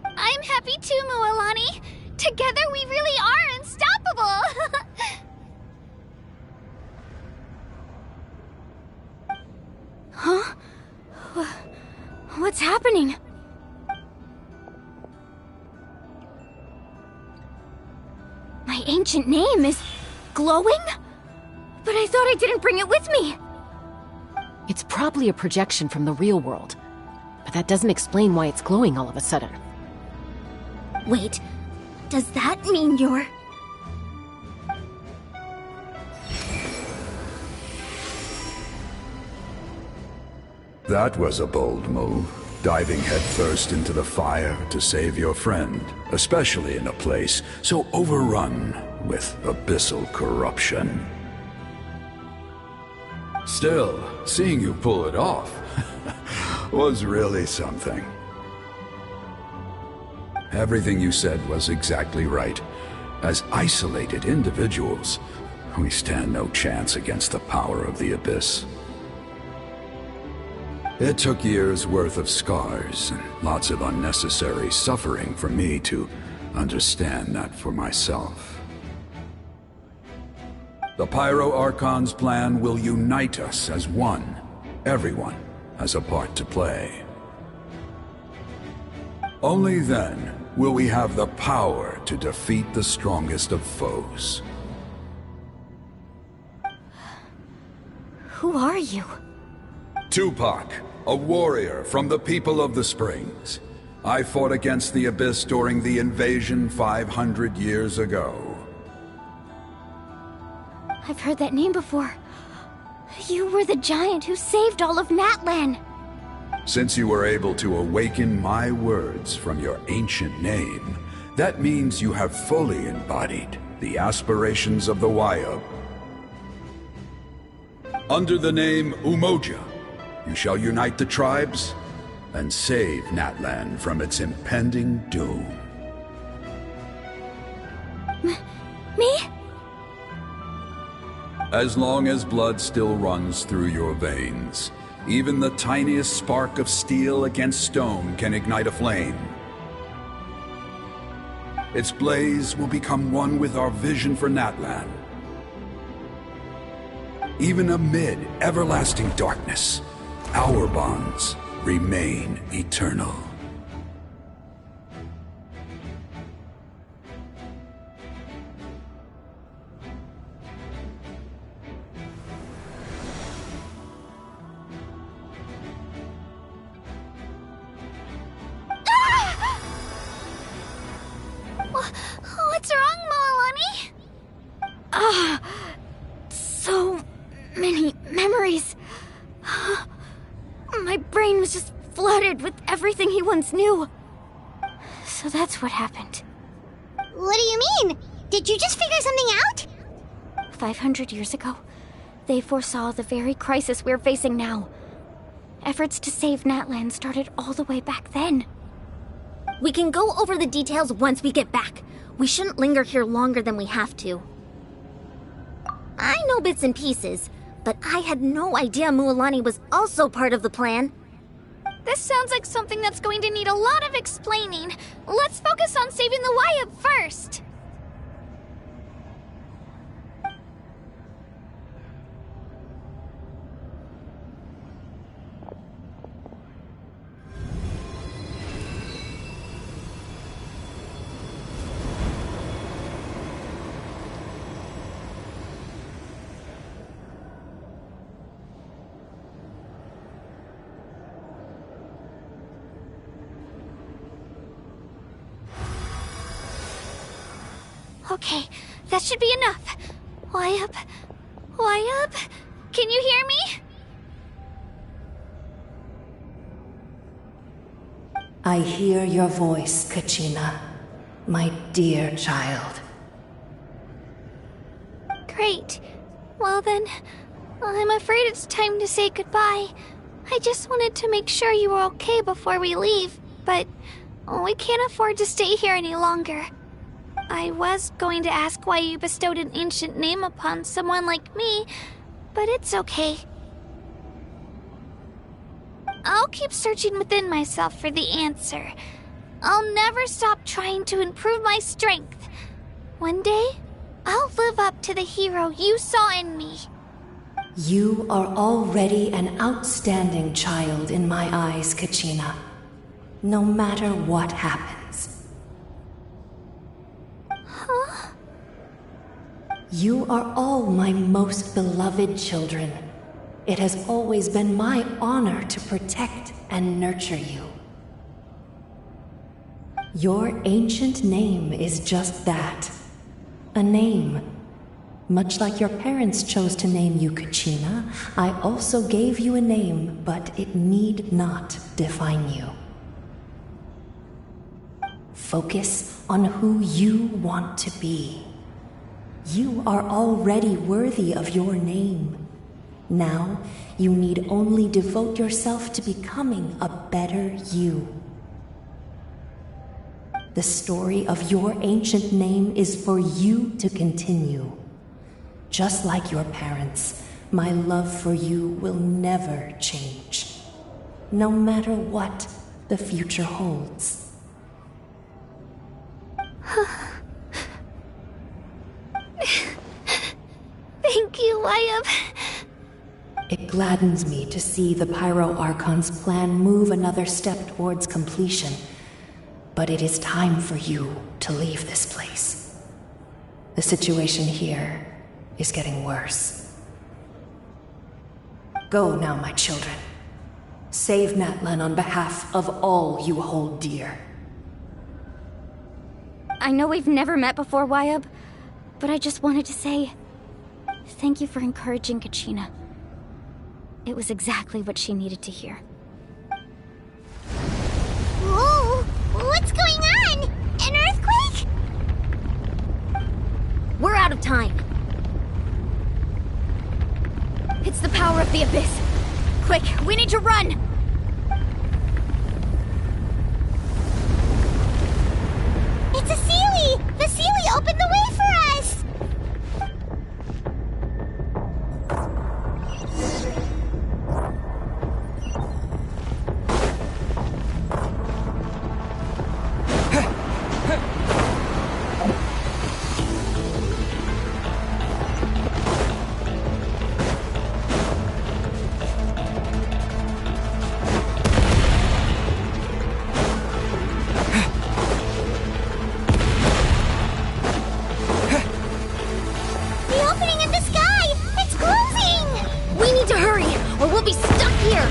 I'm happy too, Mualani. Together we really are unstoppable! Huh? What's happening? My ancient name is glowing? But I thought I didn't bring it with me. It's probably a projection from the real world. But that doesn't explain why it's glowing all of a sudden. Wait, does that mean you're... That was a bold move, diving headfirst into the fire to save your friend, especially in a place so overrun with abyssal corruption. Still, seeing you pull it off was really something. Everything you said was exactly right. As isolated individuals, we stand no chance against the power of the Abyss. It took years' worth of scars and lots of unnecessary suffering for me to understand that for myself. The Pyro Archon's plan will unite us as one. Everyone has a part to play. Only then will we have the power to defeat the strongest of foes. Who are you? Tupac, a warrior from the people of the Springs. I fought against the Abyss during the invasion 500 years ago. I've heard that name before. You were the giant who saved all of Natlan. Since you were able to awaken my words from your ancient name, that means you have fully embodied the aspirations of the Wayab. Under the name Umoja, you shall unite the tribes and save Natlan from its impending doom. Me? As long as blood still runs through your veins, even the tiniest spark of steel against stone can ignite a flame. Its blaze will become one with our vision for Natlan. Even amid everlasting darkness, our bonds remain eternal. What's wrong, Mualani? So many memories. My brain was just flooded with everything he once knew. So that's what happened. What do you mean? Did you just figure something out? 500 years ago, they foresaw the very crisis we're facing now. Efforts to save Natlan started all the way back then. We can go over the details once we get back. We shouldn't linger here longer than we have to. I know bits and pieces, but I had no idea Mualani was also part of the plan. This sounds like something that's going to need a lot of explaining. Let's focus on saving the Wyatt first. Okay, that should be enough. Wyatt? Wyatt? Can you hear me? I hear your voice, Kachina, my dear child. Great. Well then, I'm afraid it's time to say goodbye. I just wanted to make sure you were okay before we leave, but we can't afford to stay here any longer. I was going to ask why you bestowed an ancient name upon someone like me, but it's okay. I'll keep searching within myself for the answer. I'll never stop trying to improve my strength. One day, I'll live up to the hero you saw in me. You are already an outstanding child in my eyes, Kachina. No matter what happens. Huh? You are all my most beloved children. It has always been my honor to protect and nurture you. Your ancient name is just that. A name. Much like your parents chose to name you Kachina, I also gave you a name, but it need not define you. Focus on who you want to be. You are already worthy of your name. Now, you need only devote yourself to becoming a better you. The story of your ancient name is for you to continue. Just like your parents, my love for you will never change, no matter what the future holds. Thank you, Wyatt. It gladdens me to see the Pyro Archon's plan move another step towards completion, but it is time for you to leave this place. The situation here is getting worse. Go now, my children. Save Natlan on behalf of all you hold dear. I know we've never met before, Wyatt, but I just wanted to say thank you for encouraging Kachina. It was exactly what she needed to hear. Whoa! What's going on? An earthquake? We're out of time. It's the power of the Abyss. Quick, we need to run! It's a Seelie! The Seelie opened the way for us! here!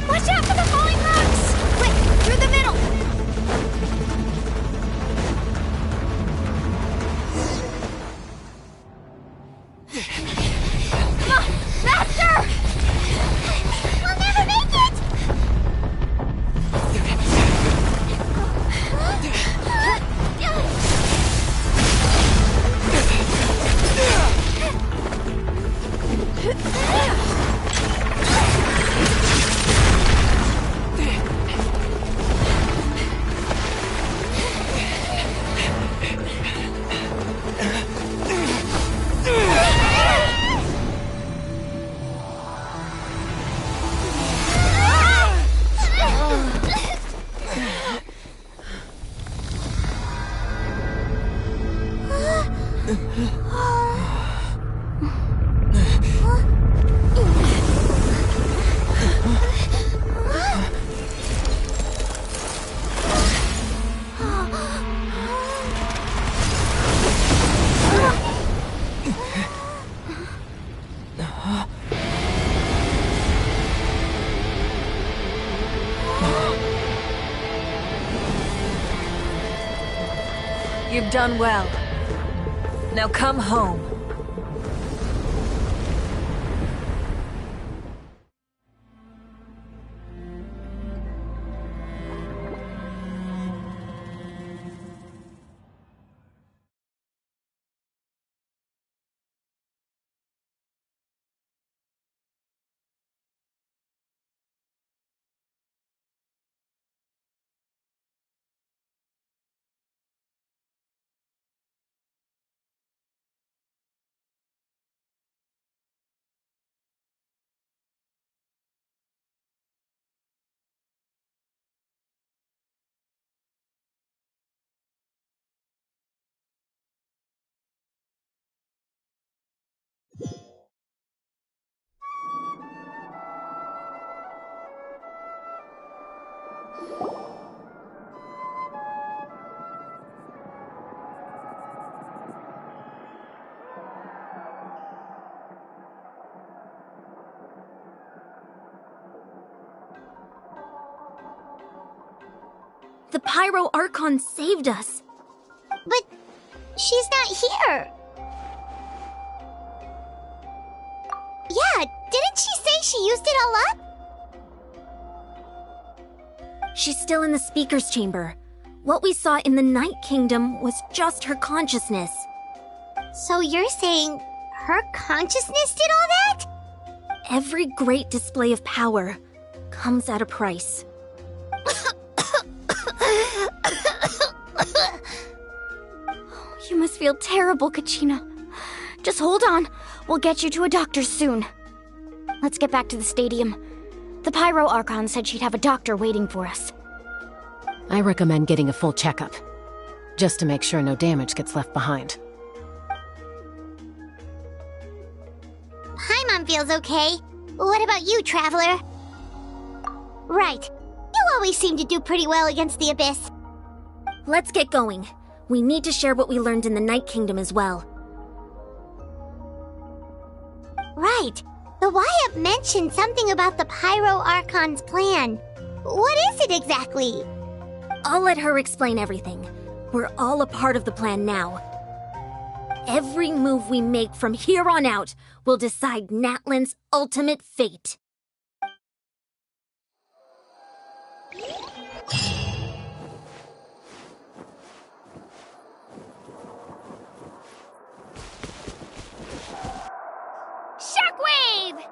Watch out for the falling rocks! Quick, through the middle! Faster! We'll never make it! You've done well. Now come home. The Pyro Archon saved us. But she's not here. Yeah, didn't she say she used it all up? She's still in the speaker's chamber. What we saw in the Night Kingdom was just her consciousness. So you're saying her consciousness did all that? Every great display of power comes at a price. You must feel terrible, Kachina. Just hold on. We'll get you to a doctor soon. Let's get back to the stadium. The Pyro Archon said she'd have a doctor waiting for us. I recommend getting a full checkup, just to make sure no damage gets left behind. Paimon feels okay. What about you, Traveler? Right. You always seem to do pretty well against the Abyss. Let's get going. We need to share what we learned in the Night Kingdom as well. Right. The Wyup mentioned something about the Pyro Archon's plan. What is it exactly? I'll let her explain everything. We're all a part of the plan now. Every move we make from here on out will decide Natlan's ultimate fate. Shockwave!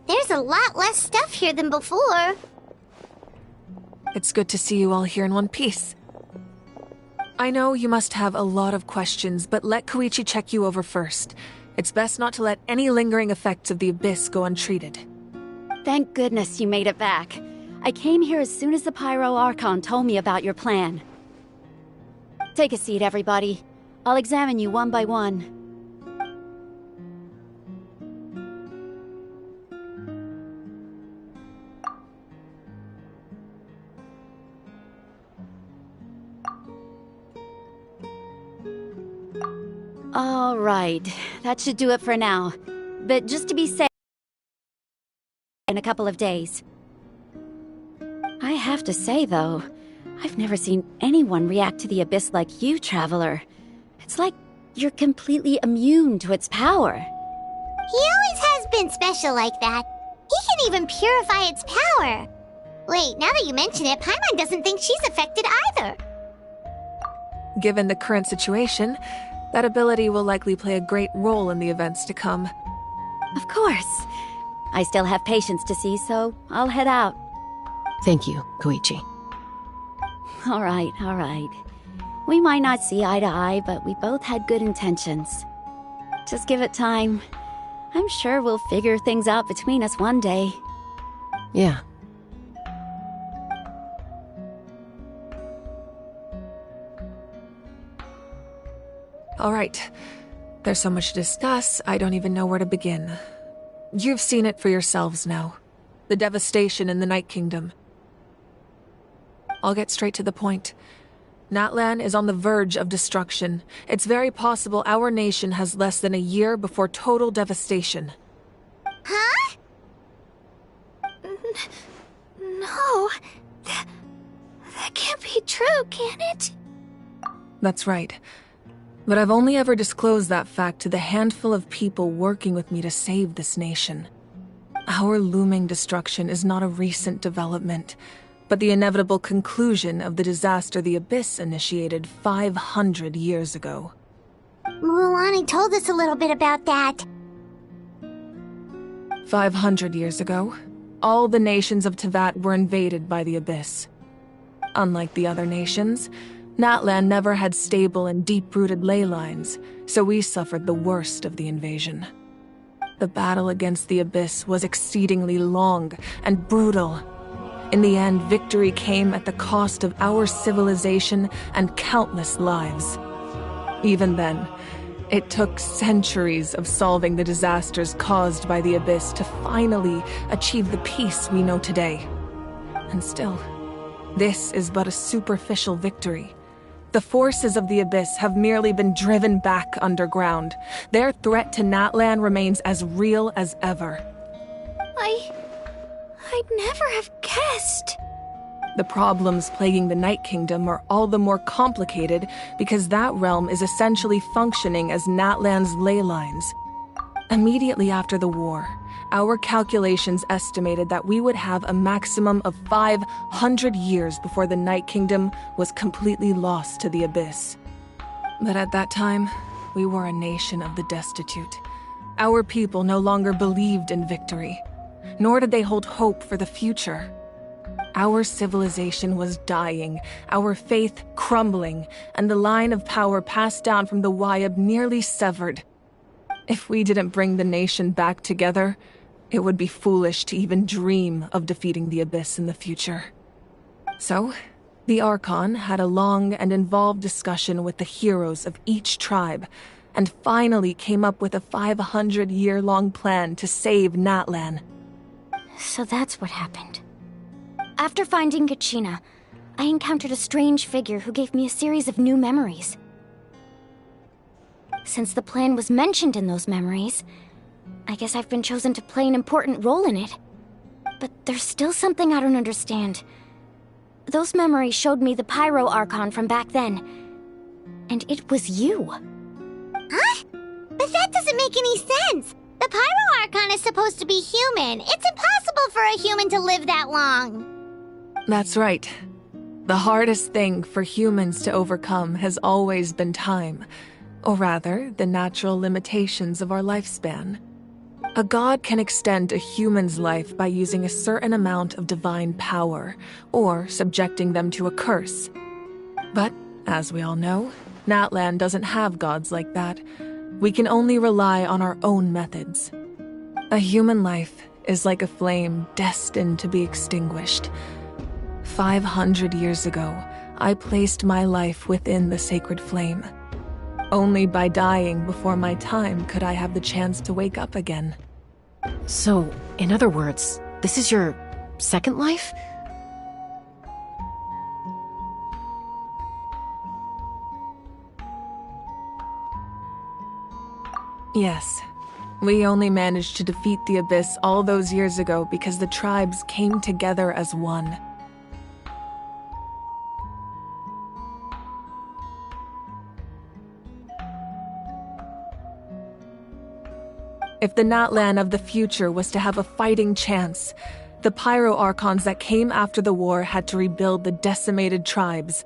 There's a lot less stuff here than before. It's good to see you all here in one piece. I know you must have a lot of questions, but let Koichi check you over first. It's best not to let any lingering effects of the Abyss go untreated. Thank goodness you made it back. I came here as soon as the Pyro Archon told me about your plan. Take a seat, everybody. I'll examine you one by one. All right, that should do it for now. But just to be safe, in a couple of days. I have to say, though, I've never seen anyone react to the Abyss like you, Traveler. It's like you're completely immune to its power. He always has been special like that. He can even purify its power. Wait, now that you mention it, Paimon doesn't think she's affected either. Given the current situation, that ability will likely play a great role in the events to come. Of course. I still have patients to see, so I'll head out. Thank you, Koichi. All right. We might not see eye to eye, but we both had good intentions. Just give it time. I'm sure we'll figure things out between us one day. Yeah. All right. There's so much to discuss, I don't even know where to begin. You've seen it for yourselves now. The devastation in the Night Kingdom. I'll get straight to the point. Natlan is on the verge of destruction. It's very possible our nation has less than a year before total devastation. Huh? No. That can't be true, can it? That's right. But I've only ever disclosed that fact to the handful of people working with me to save this nation. Our looming destruction is not a recent development, but the inevitable conclusion of the disaster the Abyss initiated 500 years ago. Mualani told us a little bit about that. 500 years ago, all the nations of Teyvat were invaded by the Abyss. Unlike the other nations, Natlan never had stable and deep-rooted ley lines, so we suffered the worst of the invasion. The battle against the Abyss was exceedingly long and brutal. In the end, victory came at the cost of our civilization and countless lives. Even then, it took centuries of solving the disasters caused by the Abyss to finally achieve the peace we know today. And still, this is but a superficial victory. The forces of the Abyss have merely been driven back underground. Their threat to Natlan remains as real as ever. I'd never have guessed. The problems plaguing the Night Kingdom are all the more complicated because that realm is essentially functioning as Natlan's ley lines. Immediately after the war, our calculations estimated that we would have a maximum of 500 years before the Night Kingdom was completely lost to the Abyss. But at that time, we were a nation of the destitute. Our people no longer believed in victory, nor did they hold hope for the future. Our civilization was dying, our faith crumbling, and the line of power passed down from the Wyab nearly severed. If we didn't bring the nation back together, it would be foolish to even dream of defeating the Abyss in the future. So, the Archon had a long and involved discussion with the heroes of each tribe, and finally came up with a 500-year-long plan to save Natlan. So that's what happened. After finding Kachina, I encountered a strange figure who gave me a series of new memories. Since the plan was mentioned in those memories, I guess I've been chosen to play an important role in it. But there's still something I don't understand. Those memories showed me the Pyro Archon from back then, and it was you. Huh? But that doesn't make any sense! The Pyro Archon is supposed to be human. It's impossible for a human to live that long. That's right. The hardest thing for humans to overcome has always been time, or rather, the natural limitations of our lifespan. A god can extend a human's life by using a certain amount of divine power, or subjecting them to a curse. But, as we all know, Natlan doesn't have gods like that. We can only rely on our own methods. A human life is like a flame destined to be extinguished. 500 years ago, I placed my life within the sacred flame. Only by dying before my time could I have the chance to wake up again. So, in other words, this is your second life? Yes. We only managed to defeat the Abyss all those years ago because the tribes came together as one. If the Natlan of the future was to have a fighting chance, the Pyro Archons that came after the war had to rebuild the decimated tribes.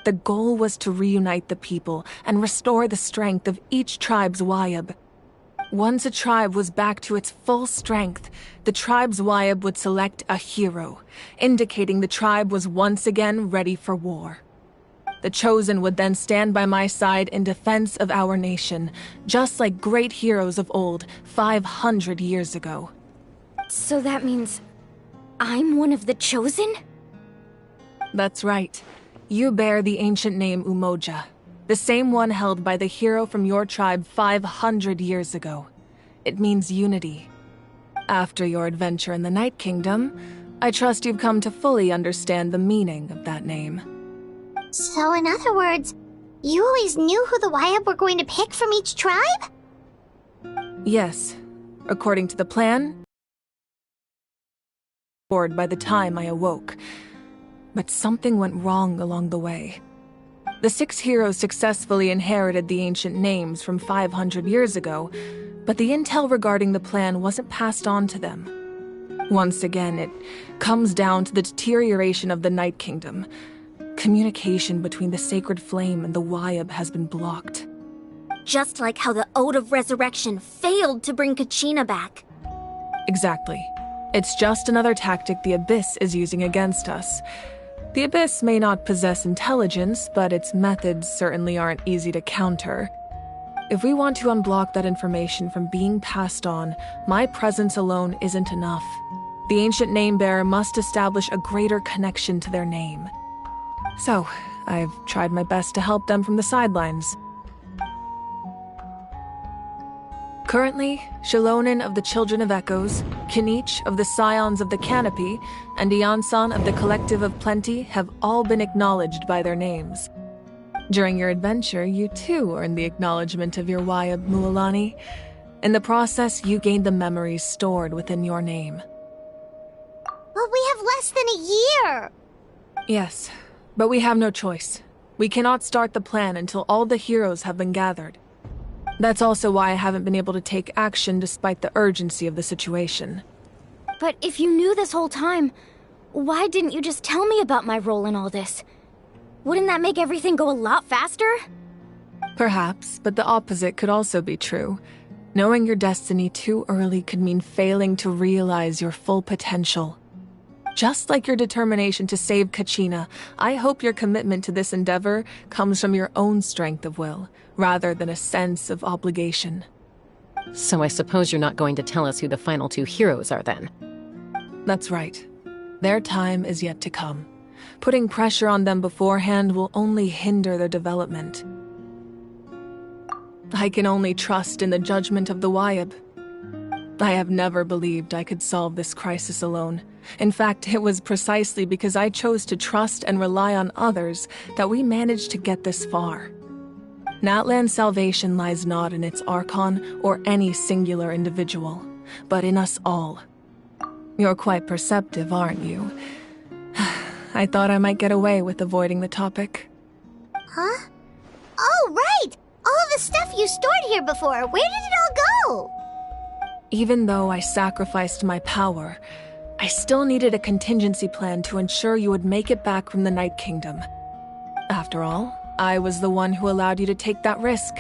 The goal was to reunite the people and restore the strength of each tribe's Wyab. Once a tribe was back to its full strength, the tribe's Wyab would select a hero, indicating the tribe was once again ready for war. The Chosen would then stand by my side in defense of our nation, just like great heroes of old 500 years ago. So that means I'm one of the Chosen? That's right. You bear the ancient name Umoja, the same one held by the hero from your tribe 500 years ago. It means unity. After your adventure in the Night Kingdom, I trust you've come to fully understand the meaning of that name. So in other words, you always knew who the Wyab were going to pick from each tribe? Yes. According to the plan, by the time I awoke. But something went wrong along the way. The 6 heroes successfully inherited the ancient names from 500 years ago, but the intel regarding the plan wasn't passed on to them. Once again, it comes down to the deterioration of the Night Kingdom. Communication between the Sacred Flame and the Wyab has been blocked. Just like how the Ode of Resurrection failed to bring Kachina back. Exactly. It's just another tactic the Abyss is using against us. The Abyss may not possess intelligence, but its methods certainly aren't easy to counter. If we want to unblock that information from being passed on, my presence alone isn't enough. The ancient name-bearer must establish a greater connection to their name. So, I've tried my best to help them from the sidelines. Currently, Shilonen of the Children of Echoes, Kinich of the Scions of the Canopy, and Iansan of the Collective of Plenty have all been acknowledged by their names. During your adventure, you too earned the acknowledgement of your Wayab, Mualani. In the process, you gained the memories stored within your name. But we have less than a year! Yes, but we have no choice. We cannot start the plan until all the heroes have been gathered. That's also why I haven't been able to take action despite the urgency of the situation. But if you knew this whole time, why didn't you just tell me about my role in all this? Wouldn't that make everything go a lot faster? Perhaps, but the opposite could also be true. Knowing your destiny too early could mean failing to realize your full potential. Just like your determination to save Kachina, I hope your commitment to this endeavor comes from your own strength of will, rather than a sense of obligation. So I suppose you're not going to tell us who the final two heroes are then? That's right. Their time is yet to come. Putting pressure on them beforehand will only hinder their development. I can only trust in the judgment of the Wayab. I have never believed I could solve this crisis alone. In fact, it was precisely because I chose to trust and rely on others that we managed to get this far. Natlan's salvation lies not in its Archon or any singular individual, but in us all. You're quite perceptive, aren't you? I thought I might get away with avoiding the topic. Huh? Oh, right! All of the stuff you stored here before, where did it all go? Even though I sacrificed my power, I still needed a contingency plan to ensure you would make it back from the Night Kingdom. After all, I was the one who allowed you to take that risk,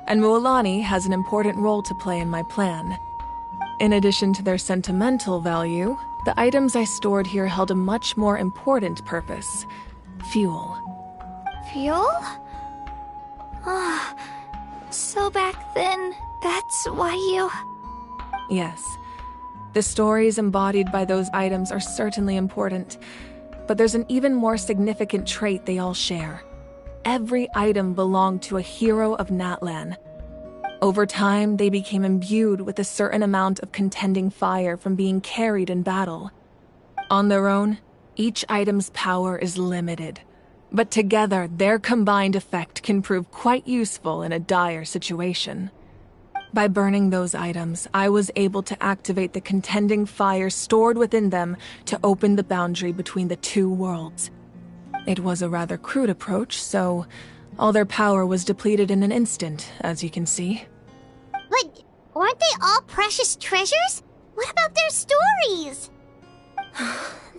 and Mualani has an important role to play in my plan. In addition to their sentimental value, the items I stored here held a much more important purpose: fuel. Fuel? So back then, that's why you... Yes. The stories embodied by those items are certainly important, but there's an even more significant trait they all share. Every item belonged to a hero of Natlan. Over time, they became imbued with a certain amount of contending fire from being carried in battle. On their own, each item's power is limited, but together their combined effect can prove quite useful in a dire situation. By burning those items, I was able to activate the contending fire stored within them to open the boundary between the two worlds. It was a rather crude approach, so all their power was depleted in an instant, as you can see. But aren't they all precious treasures? What about their stories?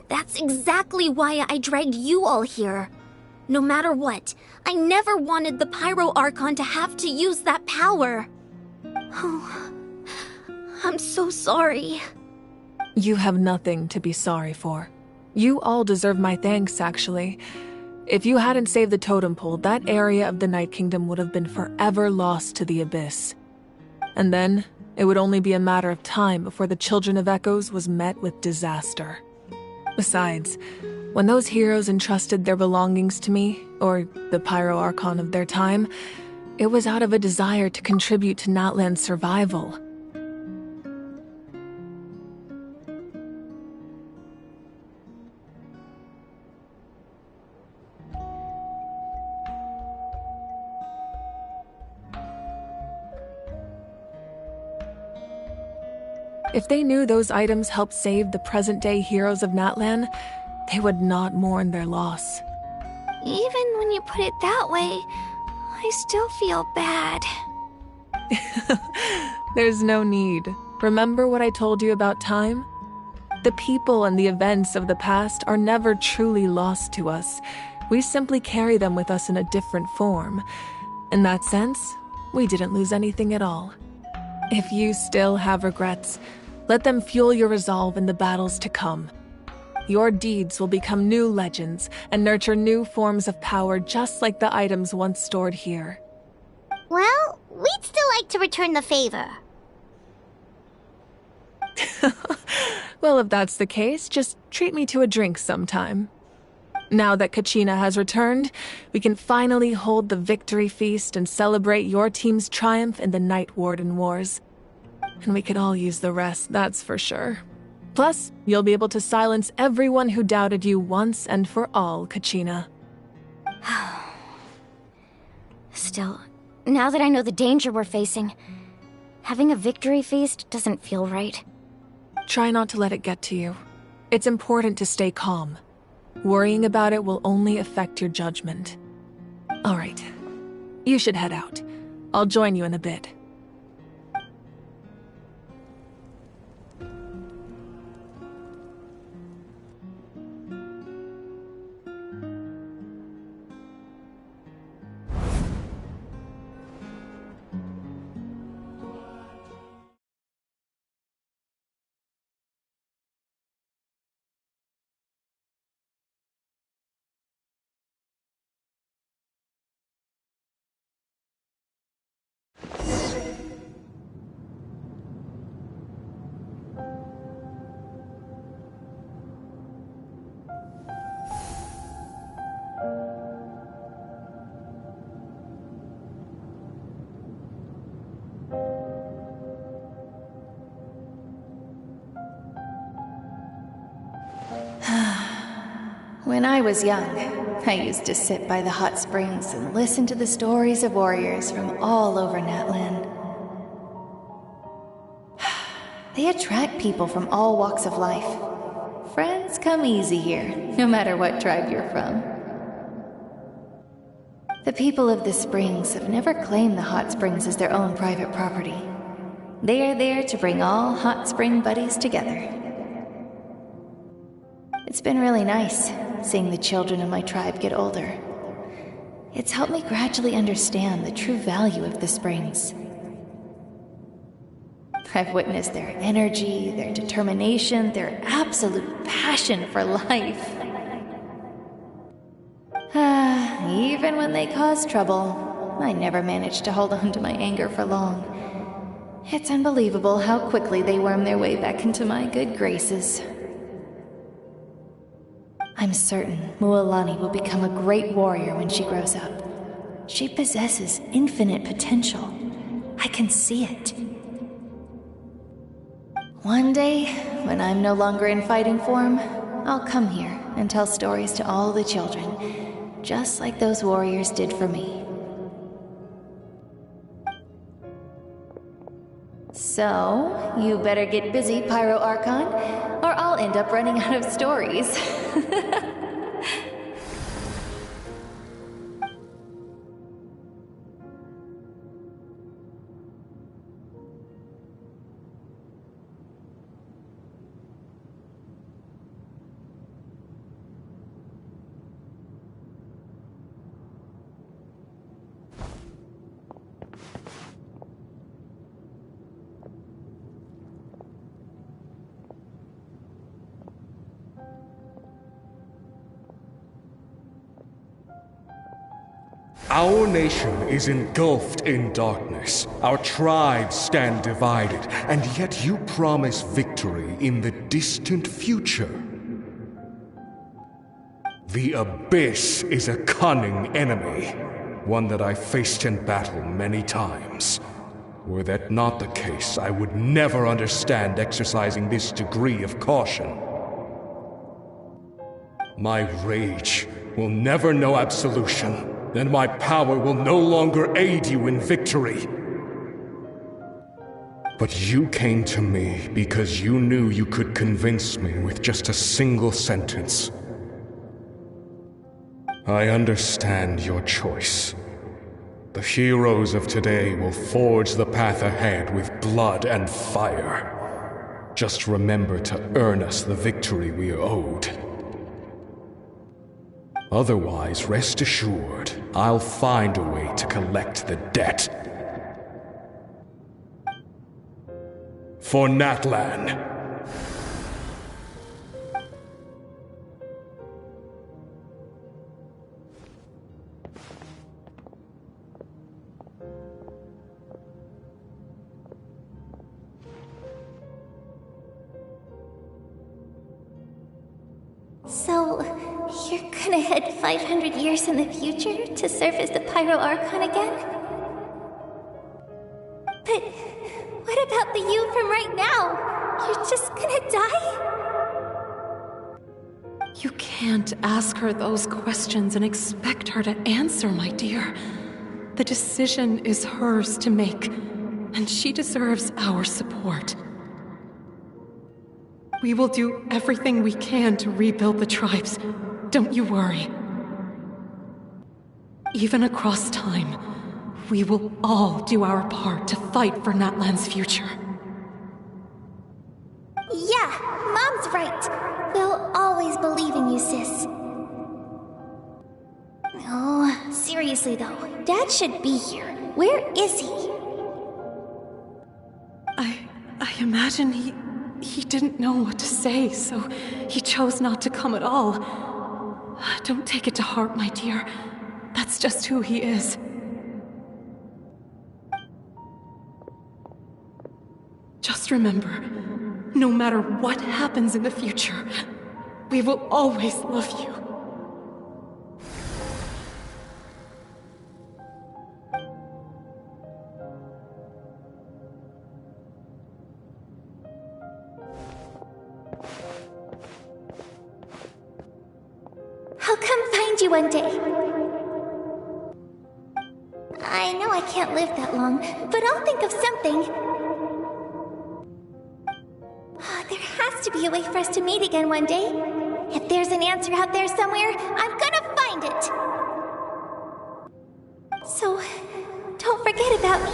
That's exactly why I dragged you all here. No matter what, I never wanted the Pyro Archon to have to use that power. Oh, I'm so sorry. You have nothing to be sorry for. You all deserve my thanks, actually. If you hadn't saved the totem pole, that area of the Night Kingdom would have been forever lost to the abyss. And then, it would only be a matter of time before the Children of Echoes was met with disaster. Besides, when those heroes entrusted their belongings to me, or the Pyro Archon of their time, it was out of a desire to contribute to Natlan's survival. If they knew those items helped save the present-day heroes of Natlan, they would not mourn their loss. Even when you put it that way, I still feel bad. There's no need. Remember what I told you about time? The people and the events of the past are never truly lost to us. We simply carry them with us in a different form. In that sense, we didn't lose anything at all. If you still have regrets, let them fuel your resolve in the battles to come. Your deeds will become new legends and nurture new forms of power just like the items once stored here. Well, we'd still like to return the favor. Well, if that's the case, just treat me to a drink sometime. Now that Kachina has returned, we can finally hold the victory feast and celebrate your team's triumph in the Night Warden Wars. And we could all use the rest, that's for sure. Plus, you'll be able to silence everyone who doubted you once and for all, Kachina. Still, now that I know the danger we're facing, having a victory feast doesn't feel right. Try not to let it get to you. It's important to stay calm. Worrying about it will only affect your judgment. All right. You should head out. I'll join you in a bit. When I was young, I used to sit by the hot springs and listen to the stories of warriors from all over Natlan. They attract people from all walks of life. Friends come easy here, no matter what tribe you're from. The people of the springs have never claimed the hot springs as their own private property. They are there to bring all hot spring buddies together. It's been really nice, seeing the children of my tribe get older. It's helped me gradually understand the true value of the springs. I've witnessed their energy, their determination, their absolute passion for life. Even when they cause trouble, I never managed to hold on to my anger for long. It's unbelievable how quickly they worm their way back into my good graces. I'm certain Mualani will become a great warrior when she grows up. She possesses infinite potential. I can see it. One day, when I'm no longer in fighting form, I'll come here and tell stories to all the children, just like those warriors did for me. So, you better get busy, Pyro Archon, or I'll end up running out of stories. Our nation is engulfed in darkness. Our tribes stand divided, and yet you promise victory in the distant future. The Abyss is a cunning enemy, one that I faced in battle many times. Were that not the case, I would never understand exercising this degree of caution. My rage will never know absolution. Then my power will no longer aid you in victory. But you came to me because you knew you could convince me with just a single sentence. I understand your choice. The heroes of today will forge the path ahead with blood and fire. Just remember to earn us the victory we are owed. Otherwise, rest assured, I'll find a way to collect the debt. For Natlan. gonna head 500 years in the future to serve as the Pyro Archon again? But what about the you from right now? You're just gonna die? You can't ask her those questions and expect her to answer, my dear. The decision is hers to make, and she deserves our support. We will do everything we can to rebuild the tribes. Don't you worry. Even across time, we will all do our part to fight for Natlan's future. Yeah, Mom's right. We'll always believe in you, sis. Oh, seriously though, Dad should be here. Where is he? I imagine he didn't know what to say, so he chose not to come at all. Don't take it to heart, my dear. That's just who he is. Just remember, no matter what happens in the future, we will always love you. I'll come find you one day. I know I can't live that long, but I'll think of something. There has to be a way for us to meet again one day. If there's an answer out there somewhere, I'm gonna find it. So, don't forget about me.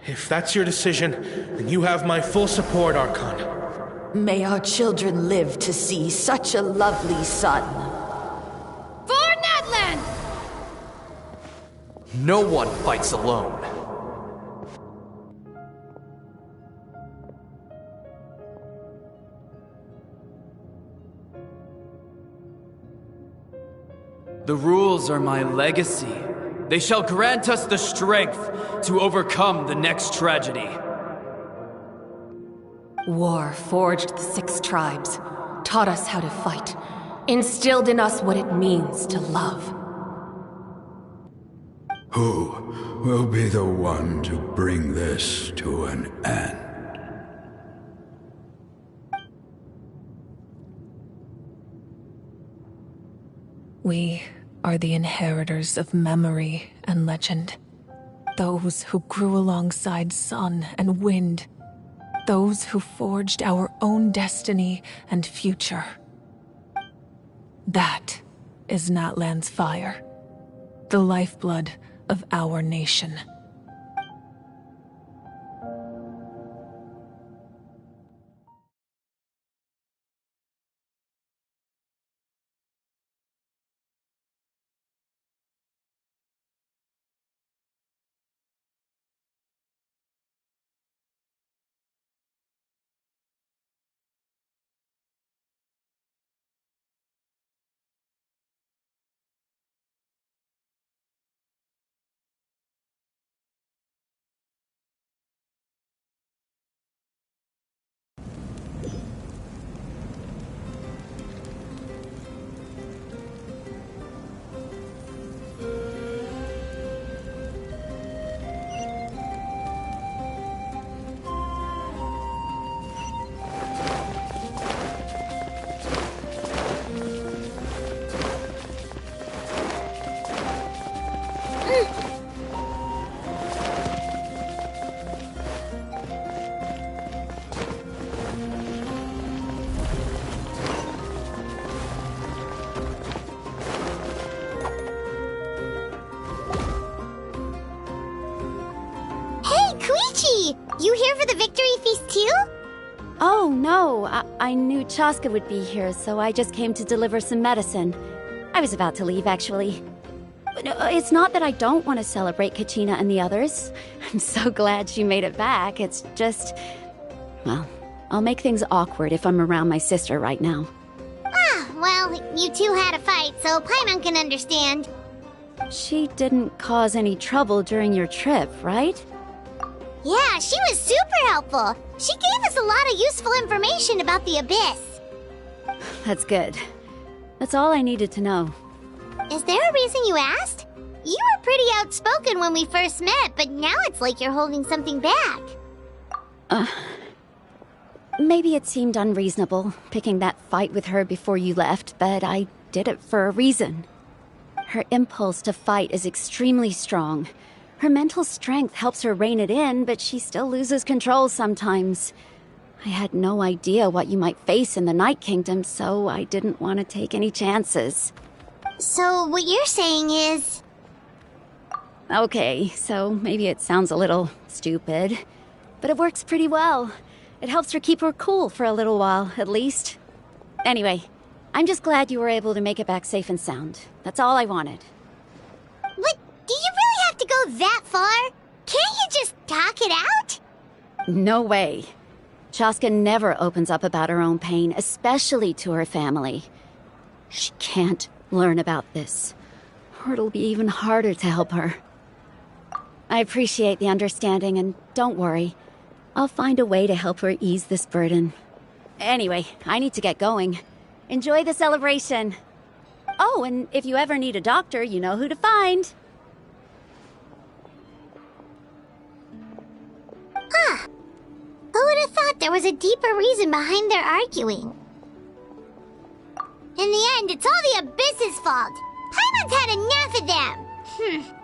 If that's your decision, then you have my full support, Archon. May our children live to see such a lovely son. For Natlan! No one fights alone. The rules are my legacy. They shall grant us the strength to overcome the next tragedy. War forged the 6 tribes, taught us how to fight, instilled in us what it means to love. Who will be the one to bring this to an end? We are the inheritors of memory and legend. Those who grew alongside sun and wind. Those who forged our own destiny and future. That is Natlan's fire. The lifeblood of our nation. You here for the victory feast too? Oh, no. I knew Chaska would be here, so I just came to deliver some medicine. I was about to leave, actually. It's not that I don't want to celebrate Kachina and the others. I'm so glad she made it back. It's just... well, I'll make things awkward if I'm around my sister right now. Ah, well, you two had a fight, so Paimon can understand. She didn't cause any trouble during your trip, right? Yeah, she was super helpful. She gave us a lot of useful information about the Abyss. That's good. That's all I needed to know. Is there a reason you asked? You were pretty outspoken when we first met, but now it's like you're holding something back. Maybe it seemed unreasonable, picking that fight with her before you left, but I did it for a reason. Her impulse to fight is extremely strong. Her mental strength helps her rein it in, but she still loses control sometimes. I had no idea what you might face in the Night Kingdom, so I didn't want to take any chances. So what you're saying is... Okay, so maybe it sounds a little stupid, but it works pretty well. It helps her keep her cool for a little while, at least. Anyway, I'm just glad you were able to make it back safe and sound. That's all I wanted. But do you really have to go that far? Can't you just talk it out? No way. Chaska never opens up about her own pain, especially to her family. She can't learn about this, or it'll be even harder to help her. I appreciate the understanding, and don't worry. I'll find a way to help her ease this burden. Anyway, I need to get going. Enjoy the celebration. Oh, and if you ever need a doctor, you know who to find. Huh. Who would have thought there was a deeper reason behind their arguing? In the end, it's all the Abyss's fault. Paimon's had enough of them.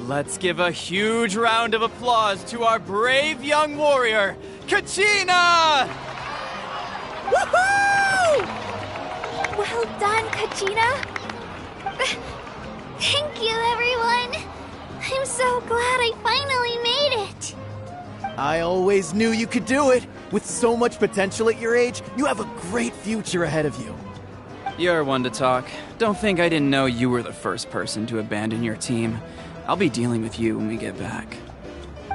Let's give a huge round of applause to our brave young warrior, Kachina! Woohoo! Well done, Kachina. Thank you, everyone. I'm so glad I finally made it. I always knew you could do it. With so much potential at your age, you have a great future ahead of you. You're one to talk. Don't think I didn't know you were the first person to abandon your team. I'll be dealing with you when we get back.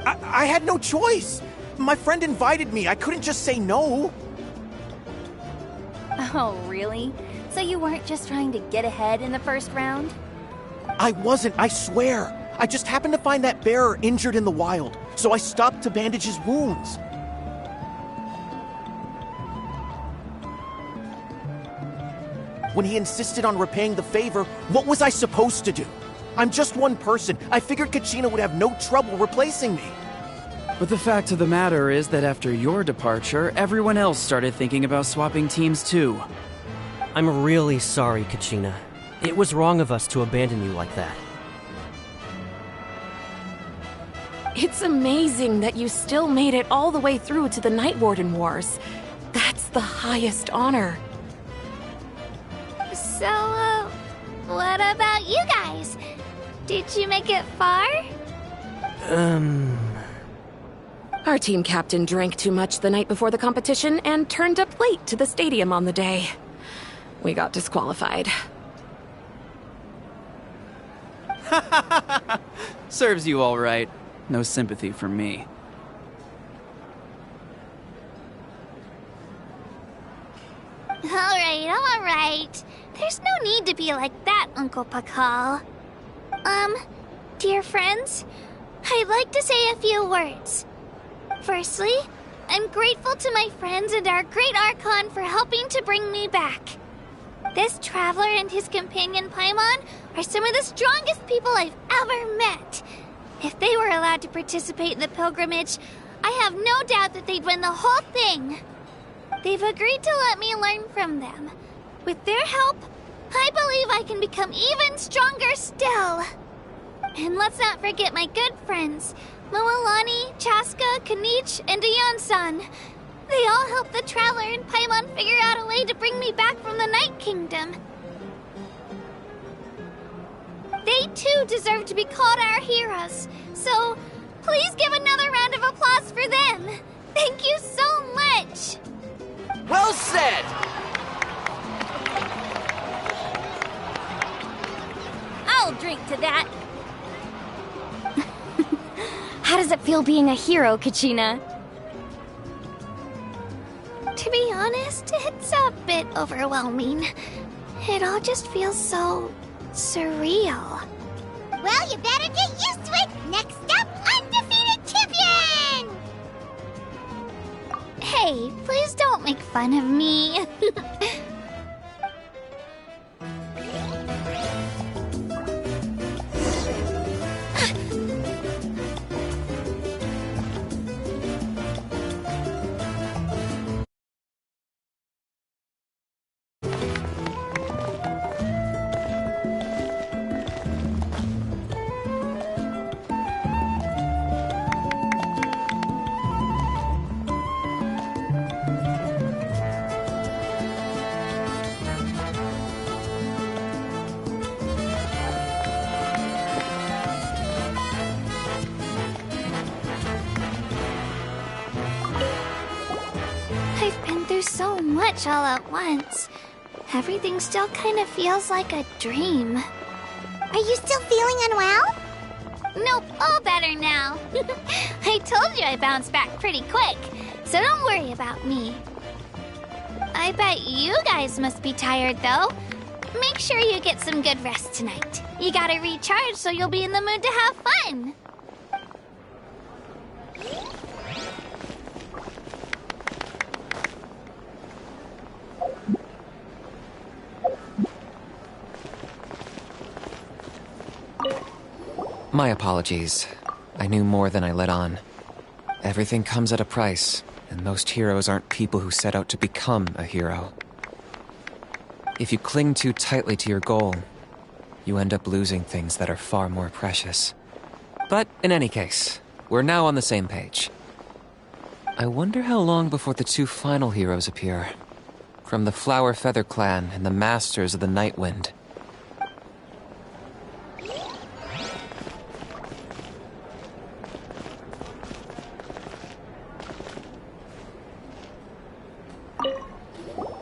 I had no choice. My friend invited me. I couldn't just say no. Oh, really? So you weren't just trying to get ahead in the first round? I wasn't, I swear. I just happened to find that bearer injured in the wild, so I stopped to bandage his wounds. When he insisted on repaying the favor, what was I supposed to do? I'm just one person. I figured Kachina would have no trouble replacing me. But the fact of the matter is that after your departure, everyone else started thinking about swapping teams too. I'm really sorry, Kachina. It was wrong of us to abandon you like that. It's amazing that you still made it all the way through to the Night Warden Wars. That's the highest honor. So, what about you guys? Did you make it far? Our team captain drank too much the night before the competition and turned up late to the stadium on the day. We got disqualified. Serves you all right. No sympathy from me. All right. There's no need to be like that, Uncle Pakal. Dear friends, I'd like to say a few words. Firstly, I'm grateful to my friends and our great Archon for helping to bring me back. This traveler and his companion Paimon are some of the strongest people I've ever met. If they were allowed to participate in the pilgrimage, I have no doubt that they'd win the whole thing. They've agreed to let me learn from them. With their help, I believe I can become even stronger still. And let's not forget my good friends, Mualani, Chaska, Kanich, and Ayan-san. They all helped the Traveler and Paimon figure out a way to bring me back from the Night Kingdom. They too deserve to be called our heroes, so please give another round of applause for them. Thank you so much! Well said! I'll drink to that. How does it feel being a hero, Kachina? To be honest, it's a bit overwhelming. It all just feels so surreal. Well, you better get used to it. Next up, undefeated champion! Hey, please don't make fun of me. I've been through so much all at once. Everything still kind of feels like a dream. Are you still feeling unwell? Nope, all better now. I told you I bounced back pretty quick, so don't worry about me. I bet you guys must be tired, though. Make sure you get some good rest tonight. You gotta recharge so you'll be in the mood to have fun. My apologies. I knew more than I let on. Everything comes at a price, and most heroes aren't people who set out to become a hero. If you cling too tightly to your goal, you end up losing things that are far more precious. But in any case, we're now on the same page. I wonder how long before the two final heroes appear. From the Flower Feather Clan and the Masters of the Night Wind.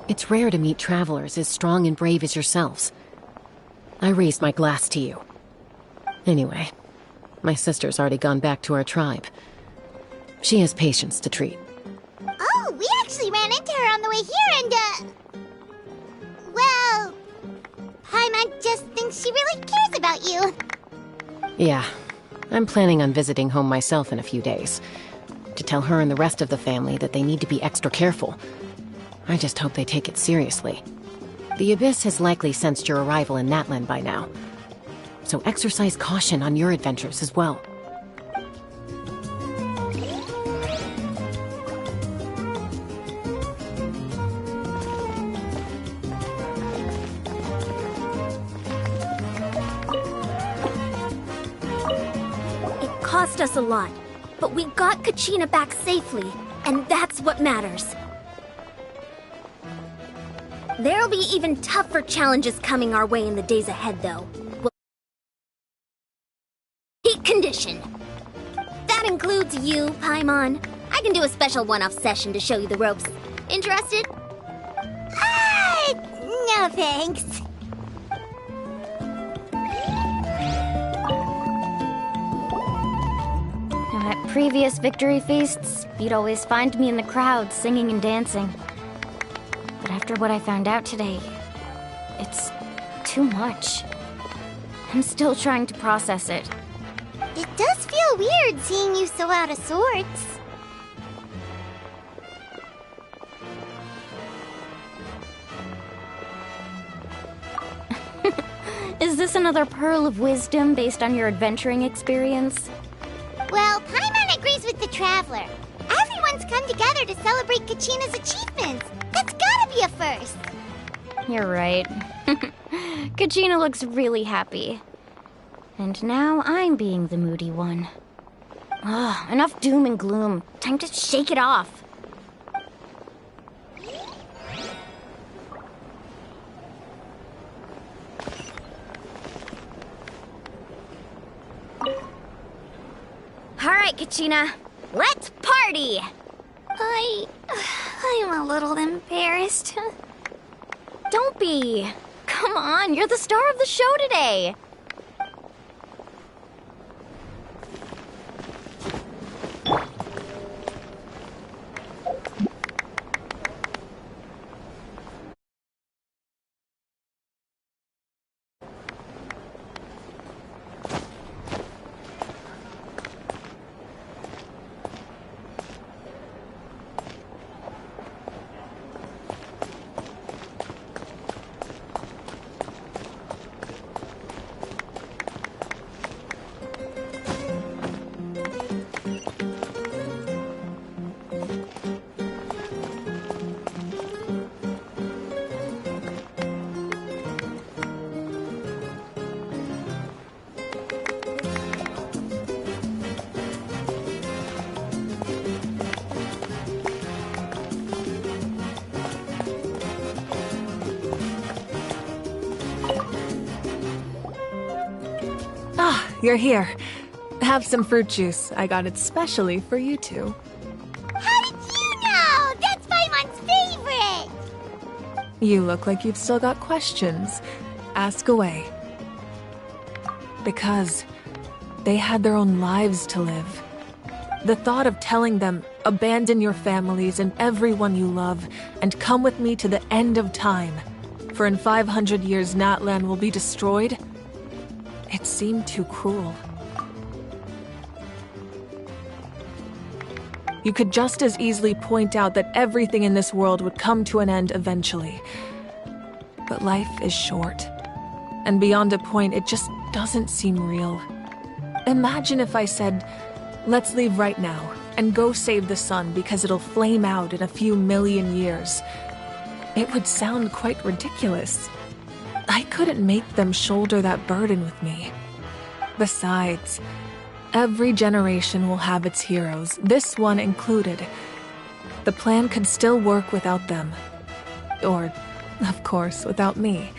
It's rare to meet travelers as strong and brave as yourselves. I raised my glass to you. Anyway, my sister's already gone back to our tribe. She has patients to treat. Oh, we actually ran into her on the way here and, well, Paimon just thinks she really cares about you. Yeah, I'm planning on visiting home myself in a few days. To tell her and the rest of the family that they need to be extra careful. I just hope they take it seriously. The Abyss has likely sensed your arrival in Natlan by now. So exercise caution on your adventures as well. It cost us a lot, but we got Kachina back safely, and that's what matters. There'll be even tougher challenges coming our way in the days ahead, though. Heat condition. That includes you, Paimon. I can do a special one-off session to show you the ropes. Interested? No thanks. Now, at previous victory feasts, you'd always find me in the crowd singing and dancing. But after what I found out today, it's too much. I'm still trying to process it. It does feel weird seeing you so out of sorts. Is this another pearl of wisdom based on your adventuring experience? Well, Paimon agrees with the Traveler. Everyone's come together to celebrate Kachina's achievements. That's gotta be a first. You're right. Kachina looks really happy. And now I'm being the moody one. Ugh, enough doom and gloom. Time to shake it off. Alright, Kachina. Let's party! I'm a little embarrassed. Don't be. Come on, you're the star of the show today. You're here. Have some fruit juice. I got it specially for you two. How did you know? That's Paimon's favorite! You look like you've still got questions. Ask away. Because they had their own lives to live. The thought of telling them, abandon your families and everyone you love, and come with me to the end of time, for in 500 years Natlan will be destroyed, it seemed too cruel. You could just as easily point out that everything in this world would come to an end eventually. But life is short. And beyond a point, it just doesn't seem real. Imagine if I said, let's leave right now, and go save the sun because it'll flame out in a few million years. It would sound quite ridiculous. I couldn't make them shoulder that burden with me. Besides, Every generation will have its heroes, this one included. The plan could still work without them. Or, of course, without me.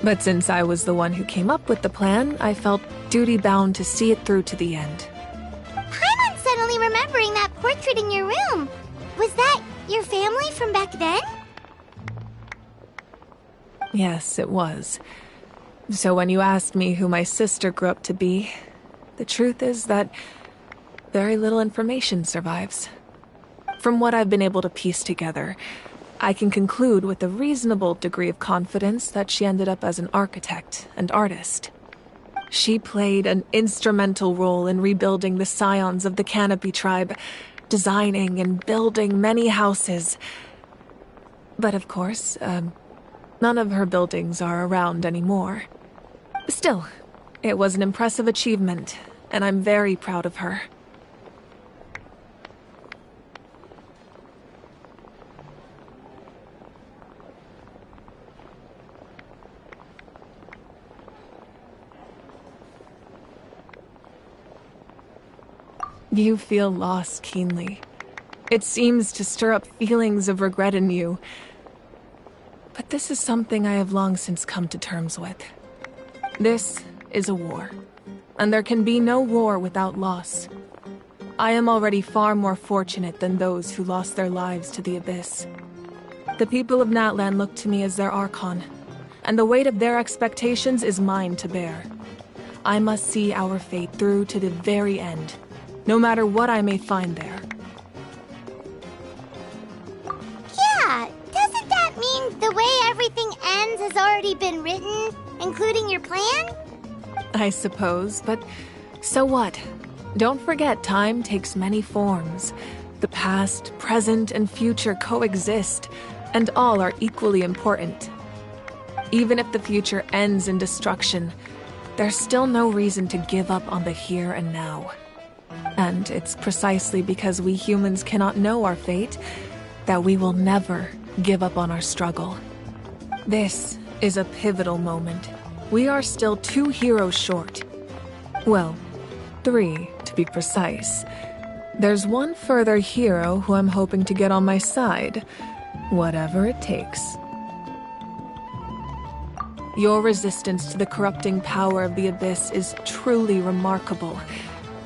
But since I was the one who came up with the plan, I felt duty-bound to see it through to the end. I'm suddenly remembering that portrait in your room. Was that your family from back then? Yes, it was. So when you asked me who my sister grew up to be, the truth is that very little information survives. From what I've been able to piece together, I can conclude with a reasonable degree of confidence that she ended up as an architect and artist. She played an instrumental role in rebuilding the scions of the Canopy tribe, designing and building many houses. But of course, none of her buildings are around anymore. Still, it was an impressive achievement, and I'm very proud of her. You feel loss keenly. It seems to stir up feelings of regret in you. But this is something I have long since come to terms with. This is a war, and there can be no war without loss. I am already far more fortunate than those who lost their lives to the Abyss. The people of Natlan look to me as their Archon, and the weight of their expectations is mine to bear. I must see our fate through to the very end, no matter what I may find there. Yeah, doesn't that mean the way everything ends has already been written, including your plan? I suppose, but so what? Don't forget, time takes many forms. The past, present, and future coexist, and all are equally important. Even if the future ends in destruction, there's still no reason to give up on the here and now. And it's precisely because we humans cannot know our fate that we will never give up on our struggle. This is a pivotal moment. We are still 2 heroes short. Well, 3 to be precise. There's one further hero who I'm hoping to get on my side, whatever it takes. Your resistance to the corrupting power of the Abyss is truly remarkable.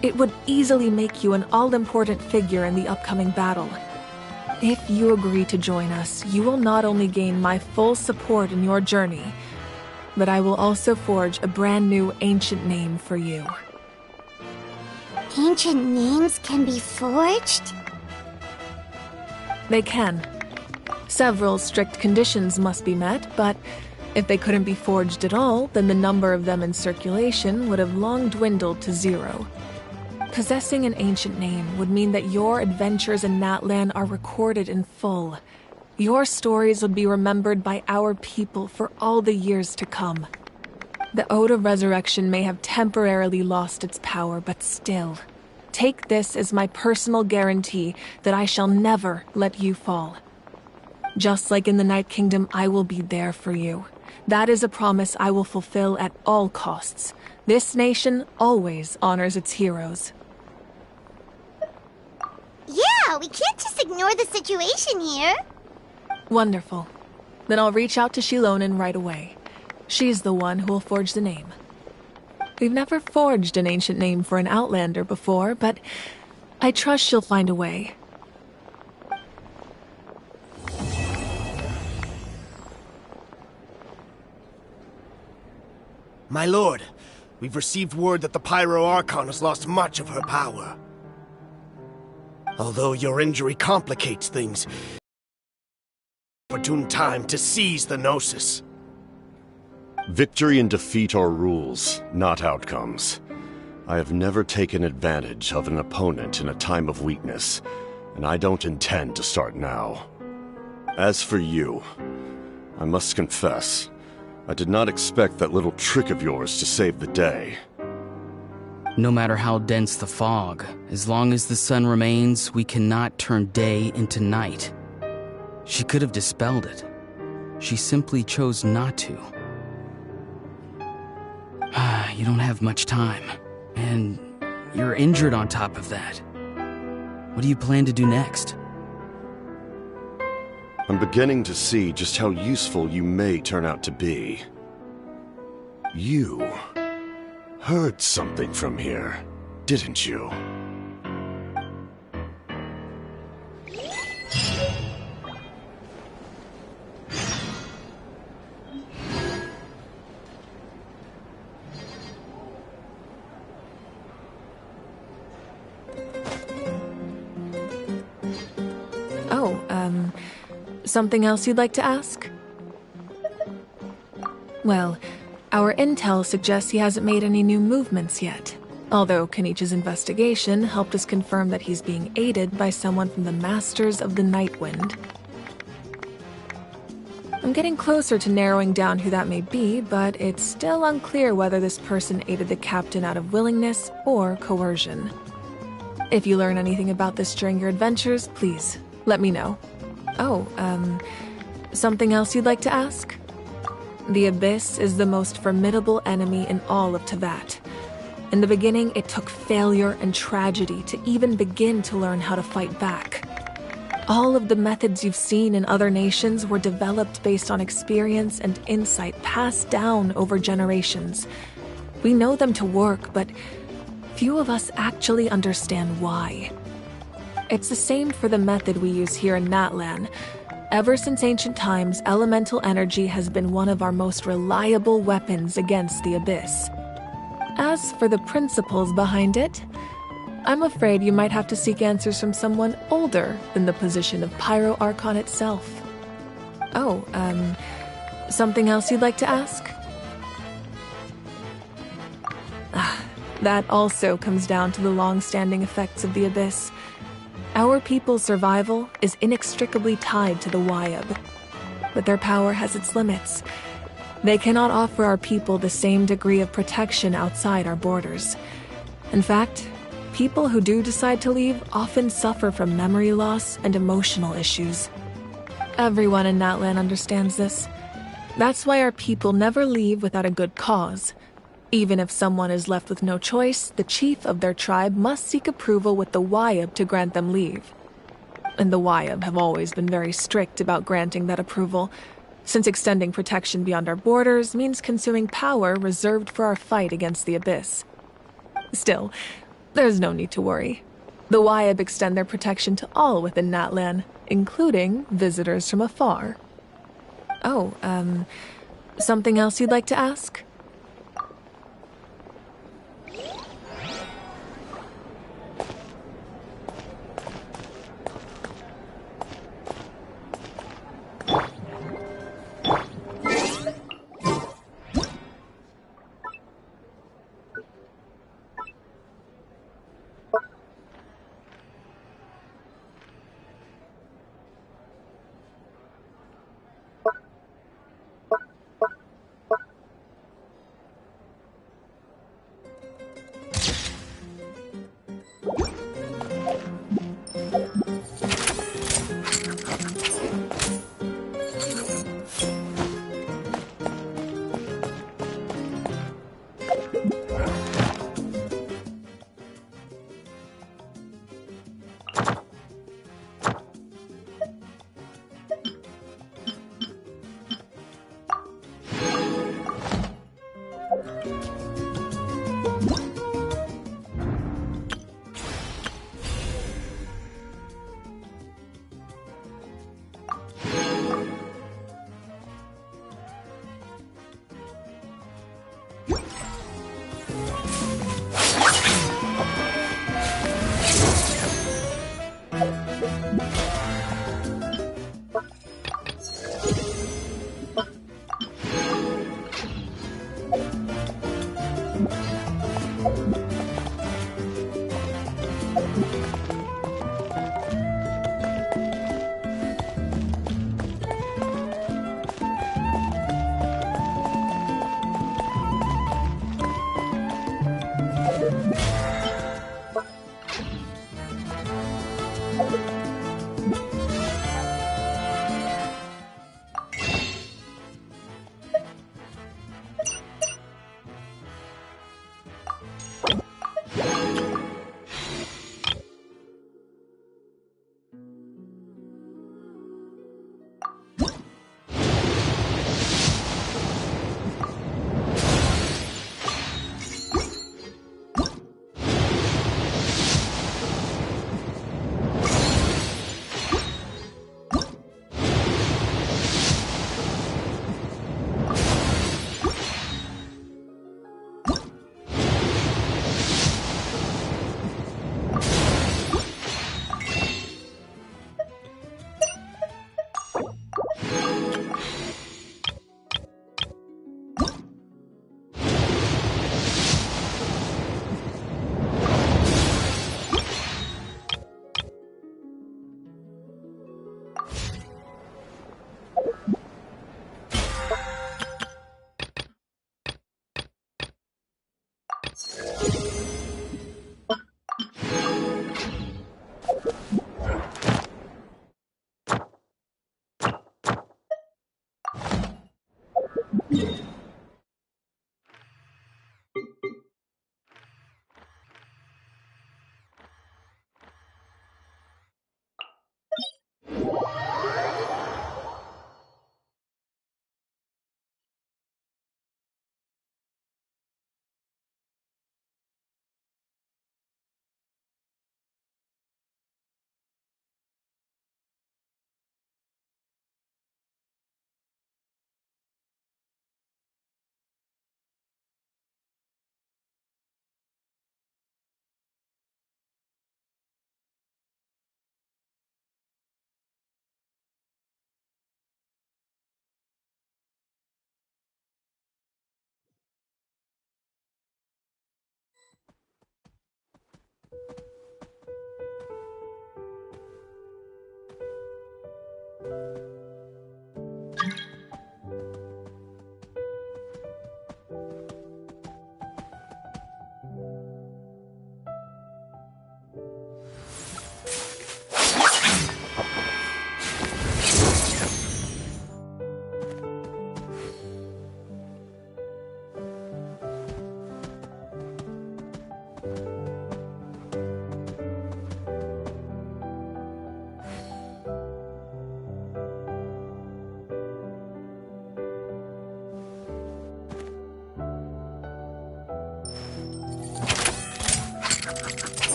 It would easily make you an all-important figure in the upcoming battle. If you agree to join us, you will not only gain my full support in your journey, but I will also forge a brand new ancient name for you. Ancient names can be forged? They can. Several strict conditions must be met, but if they couldn't be forged at all, then the number of them in circulation would have long dwindled to 0. Possessing an ancient name would mean that your adventures in Natlan are recorded in full. Your stories would be remembered by our people for all the years to come. The Ode of Resurrection may have temporarily lost its power, but still, take this as my personal guarantee that I shall never let you fall. Just like in the Night Kingdom, I will be there for you. That is a promise I will fulfill at all costs. This nation always honors its heroes. Yeah, we can't just ignore the situation here. Wonderful. Then I'll reach out to Shilonen right away. She's the one who will forge the name. We've never forged an ancient name for an Outlander before, but I trust she'll find a way. My lord, we've received word that the Pyro Archon has lost much of her power. Although your injury complicates things, opportune time to seize the Gnosis. Victory and defeat are rules, not outcomes. I have never taken advantage of an opponent in a time of weakness, and I don't intend to start now. As for you, I must confess, I did not expect that little trick of yours to save the day. No matter how dense the fog, as long as the sun remains, we cannot turn day into night. She could have dispelled it. She simply chose not to. You don't have much time, and You're injured on top of that. What do you plan to do next? I'm beginning to see just how useful you may turn out to be. You heard something from here, didn't you? Something else you'd like to ask? Well, our intel suggests he hasn't made any new movements yet. Although Kenichi's investigation helped us confirm that he's being aided by someone from the Masters of the Nightwind. I'm getting closer to narrowing down who that may be, but it's still unclear whether this person aided the captain out of willingness or coercion. If you learn anything about this during your adventures, please let me know. Something else you'd like to ask? The Abyss is the most formidable enemy in all of Teyvat. In the beginning, it took failure and tragedy to even begin to learn how to fight back. All of the methods you've seen in other nations were developed based on experience and insight passed down over generations. We know them to work, but few of us actually understand why. It's the same for the method we use here in Natlan. Ever since ancient times, elemental energy has been one of our most reliable weapons against the Abyss. As for the principles behind it, I'm afraid you might have to seek answers from someone older than the position of Pyro Archon itself. Something else you'd like to ask? That also comes down to the long-standing effects of the Abyss. Our people's survival is inextricably tied to the Wyab, but their power has its limits. They cannot offer our people the same degree of protection outside our borders. In fact, people who do decide to leave often suffer from memory loss and emotional issues. Everyone in Natlan understands this. That's why our people never leave without a good cause. Even if someone is left with no choice, the chief of their tribe must seek approval with the Wyab to grant them leave. And the Wyab have always been very strict about granting that approval, since extending protection beyond our borders means consuming power reserved for our fight against the Abyss. Still, there's no need to worry. The Wyab extend their protection to all within Natlan, including visitors from afar. Something else you'd like to ask? Strike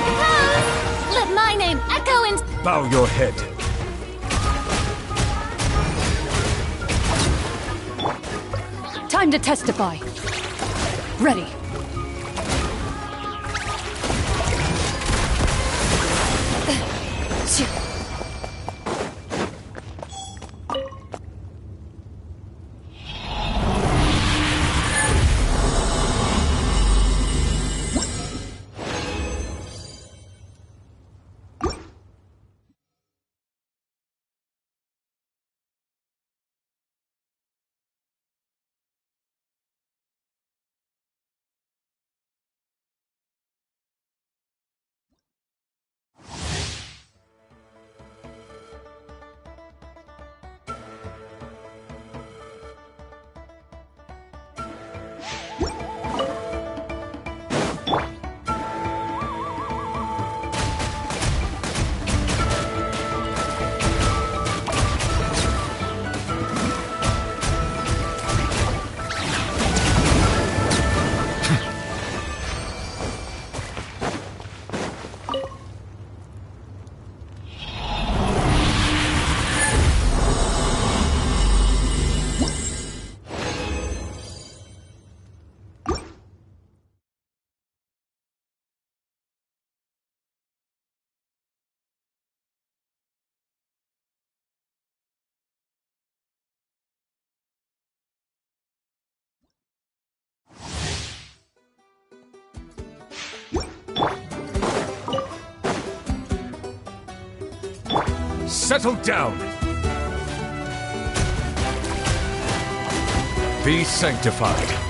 a pose! Let my name echo in... Bow your head. Time to testify. Ready. Settle down. Be sanctified.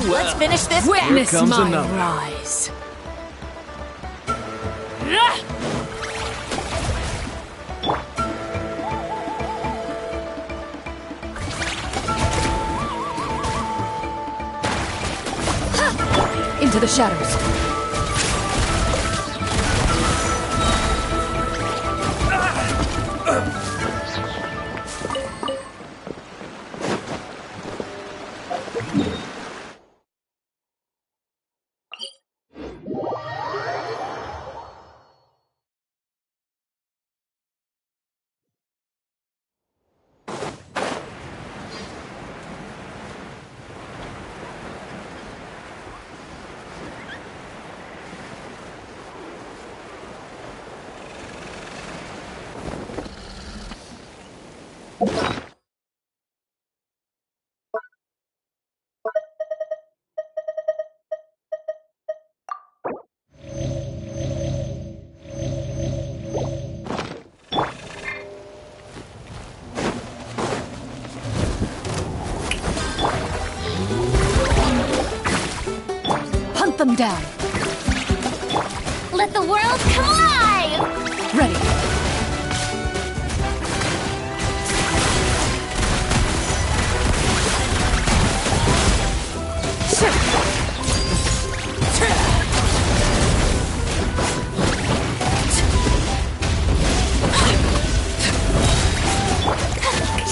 Let's finish this. Witness comes my another. rise. Into the shadows. down. Let the world come alive! Ready.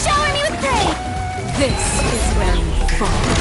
Shower me with praise! This is where you fall.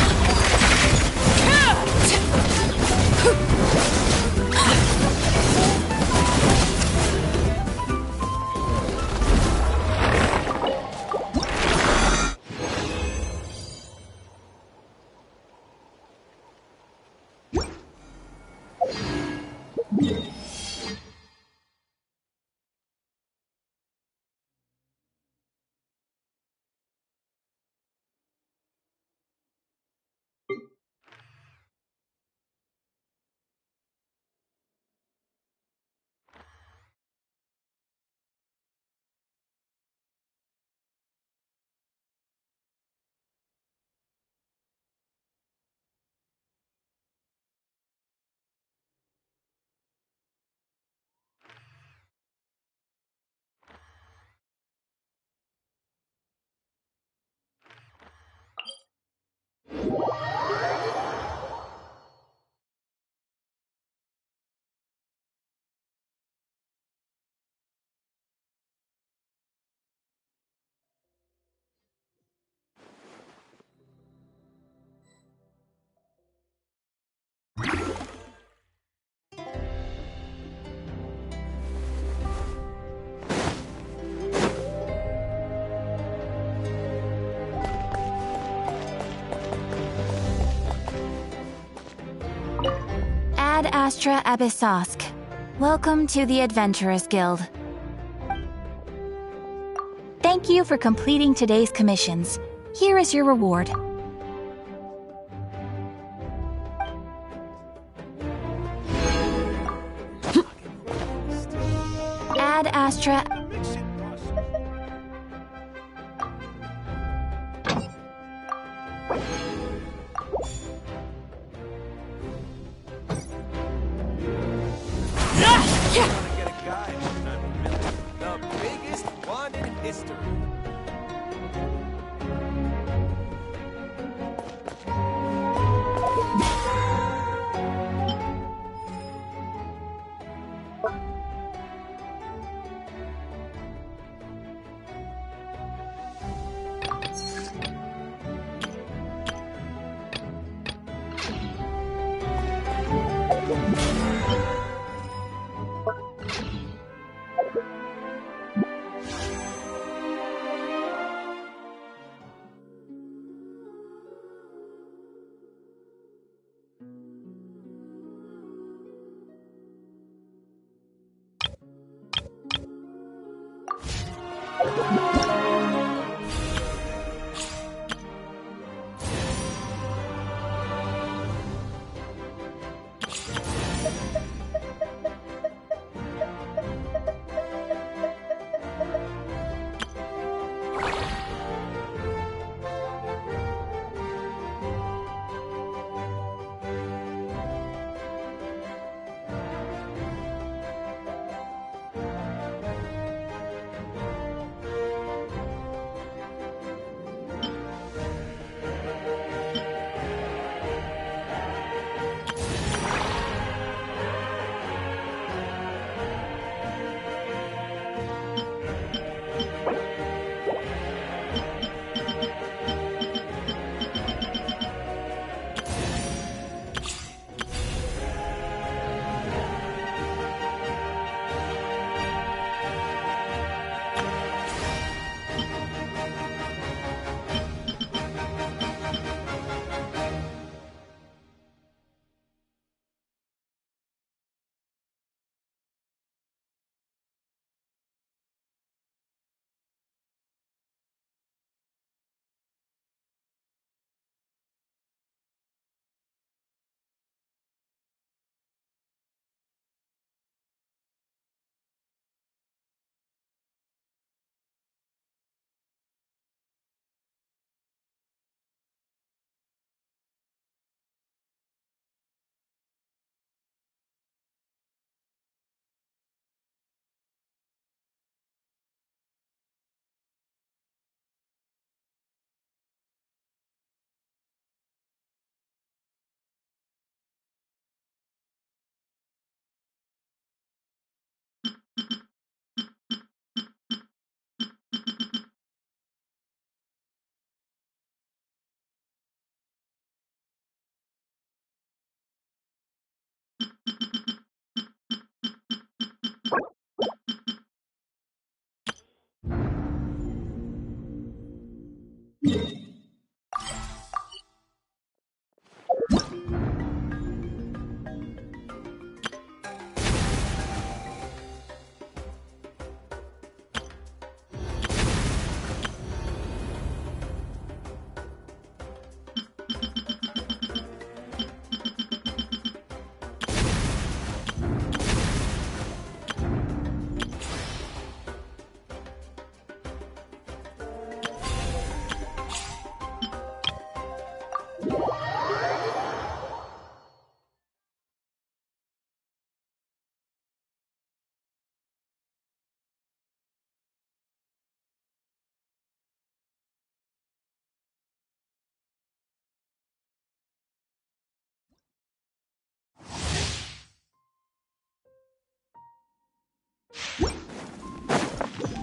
Ad Astra Abyssosk. Welcome to the Adventurers Guild. Thank you for completing today's commissions. Here is your reward. Ad Astra...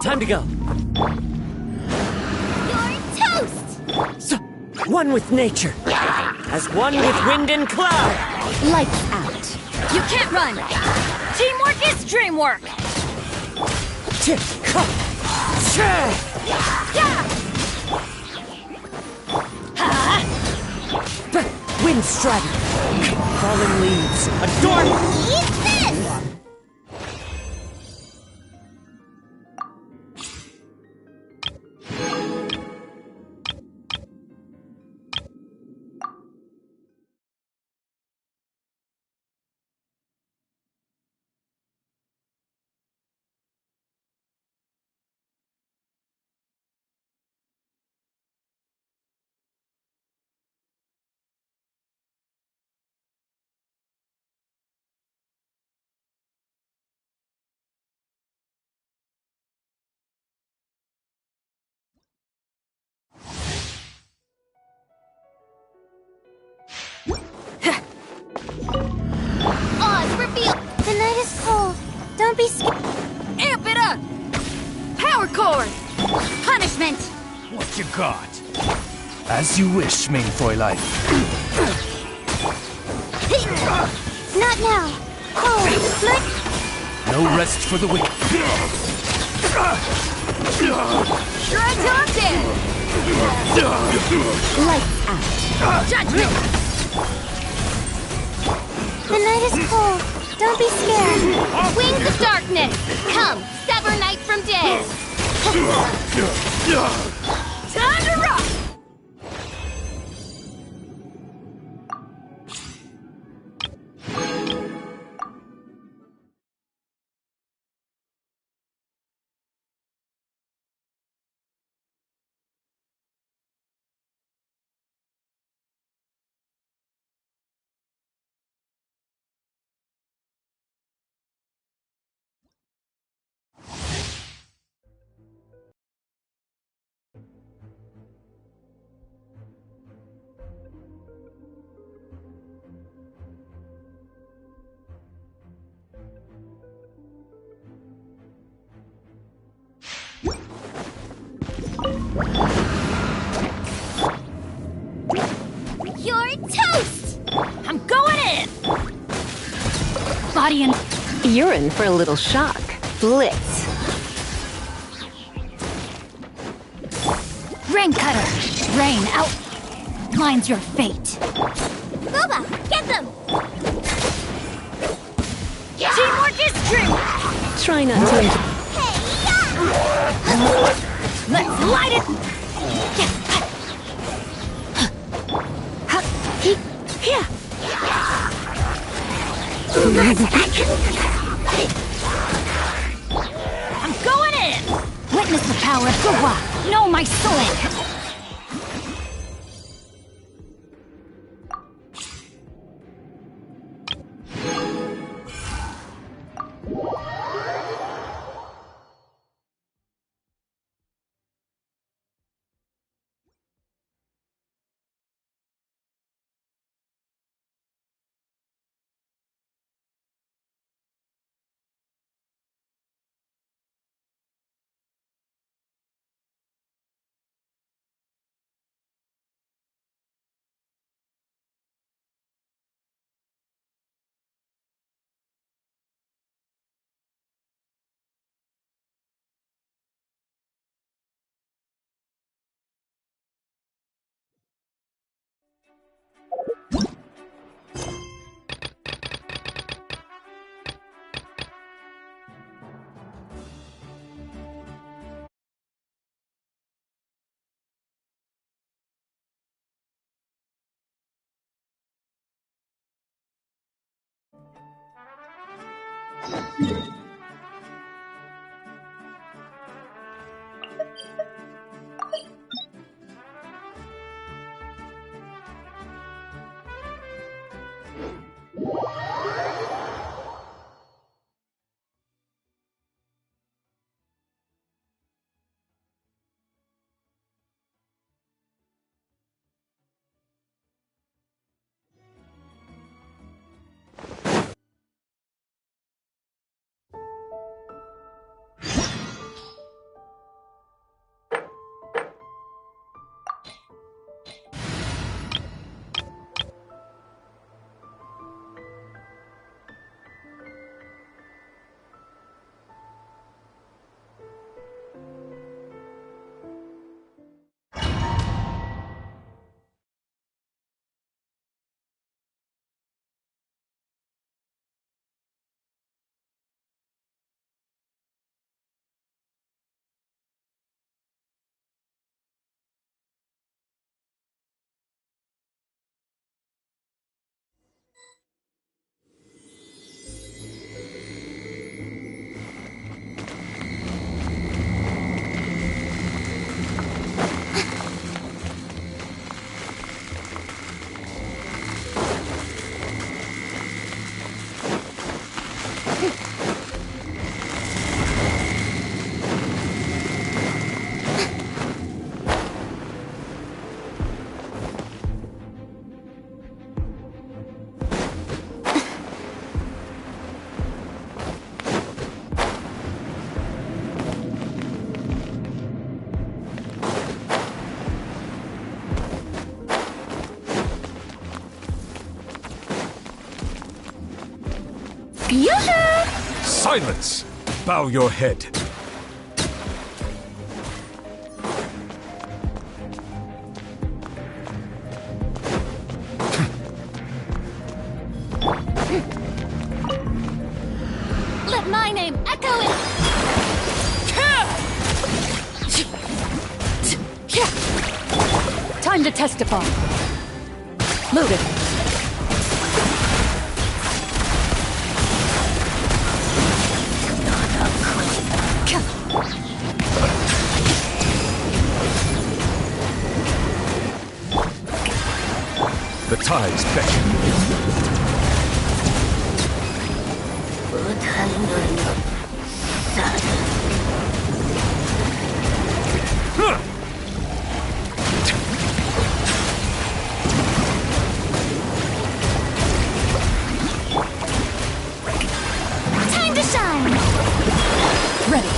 Time to go. You're toast! So, one with nature. As one with wind and cloud. Lights out. You can't run! Teamwork is dreamwork! Wind strike. Fallen leaves. Adorn. Eat this! Oz, reveal! The night is cold. Don't be scared. Amp it up! Power chord! Punishment! What you got? As you wish, main Fräulein. Not now. Oh, No rest for the wicked. Try till I'm dead! Lights out. Judgment! The night is cold. Don't be scared. Wings of darkness. Come, sever night from day. Time to rock! You're toast! I'm going in! Body and... You're in for a little shock. Blitz. Rain cutter! Rain out! Mine's your fate. Boba, get them! Teamwork is dream! Try not to... Let's light it! Here! I'm going in! Witness the power of Kazuha! Know my sword! Yoo-hoo! Silence! Bow your head. Let my name echo in... Time to testify. Loaded. The tides beckon. Time to shine. Ready.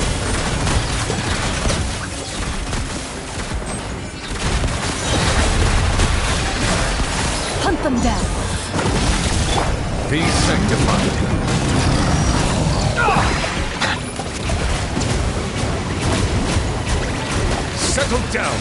Hunt them down. Be sanctified. Settle down.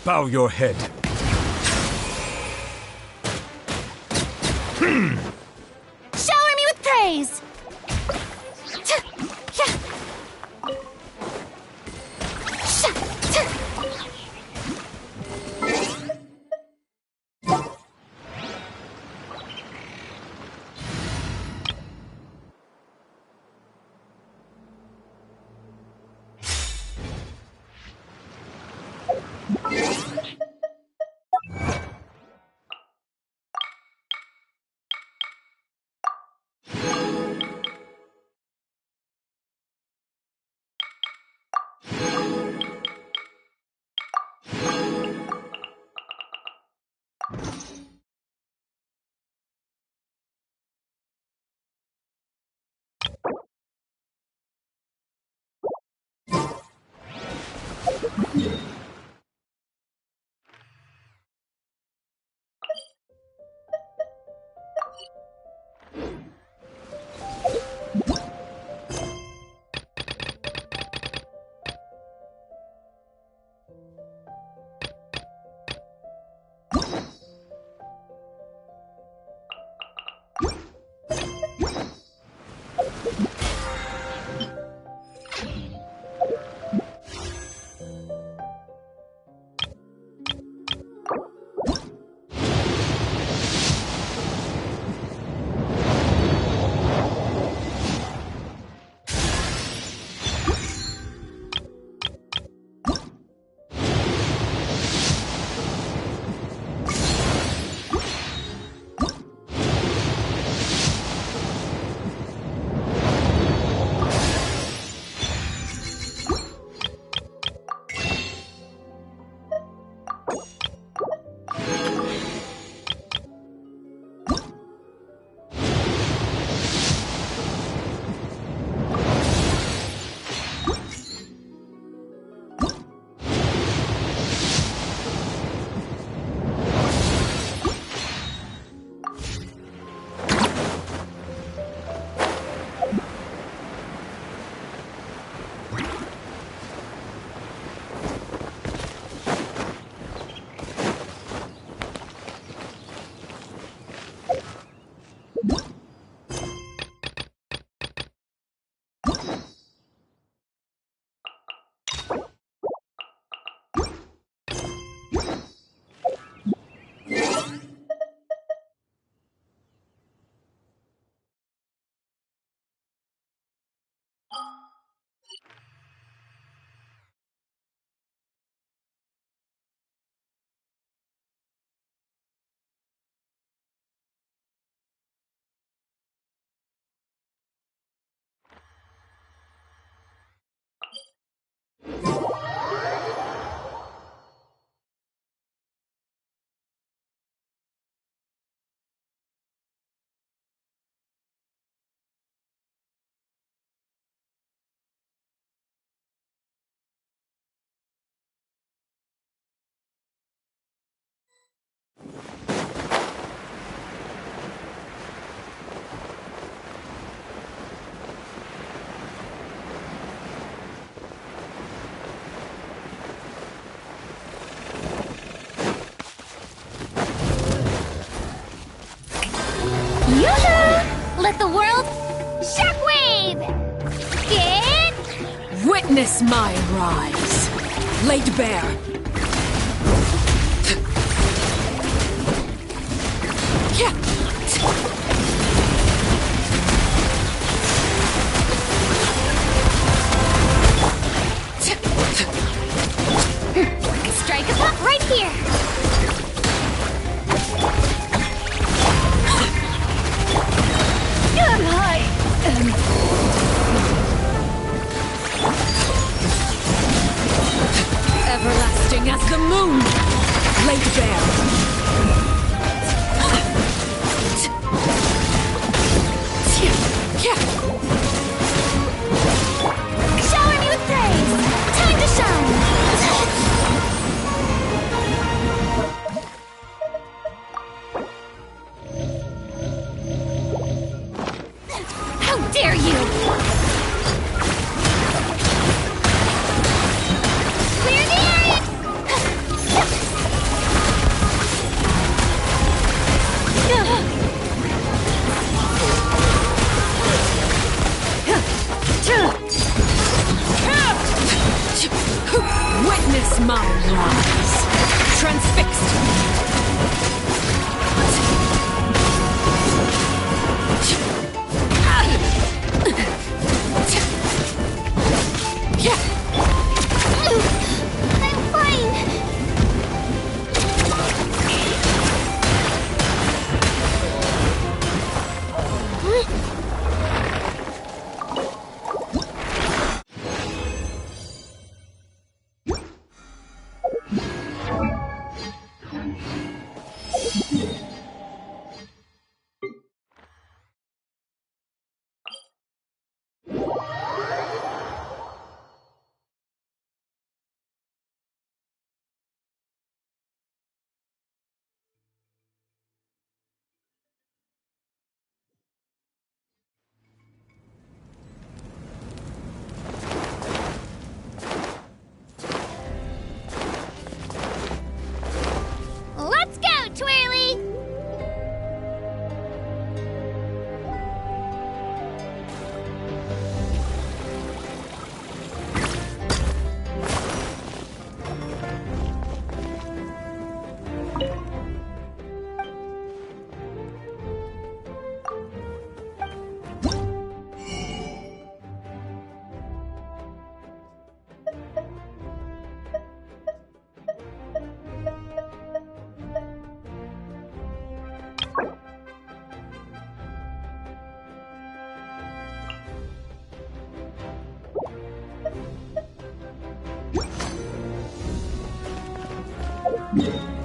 Bow your head. Shower me with praise. Witness my rise. Laid bare. Strike a pop right here. Everlasting as the moon. Laid bare. Shower me with praise. Time to shine. How dare you! Clear the area! Witness my rise. Transfixed. I'm fine. Let's go, Twirly! Yeah.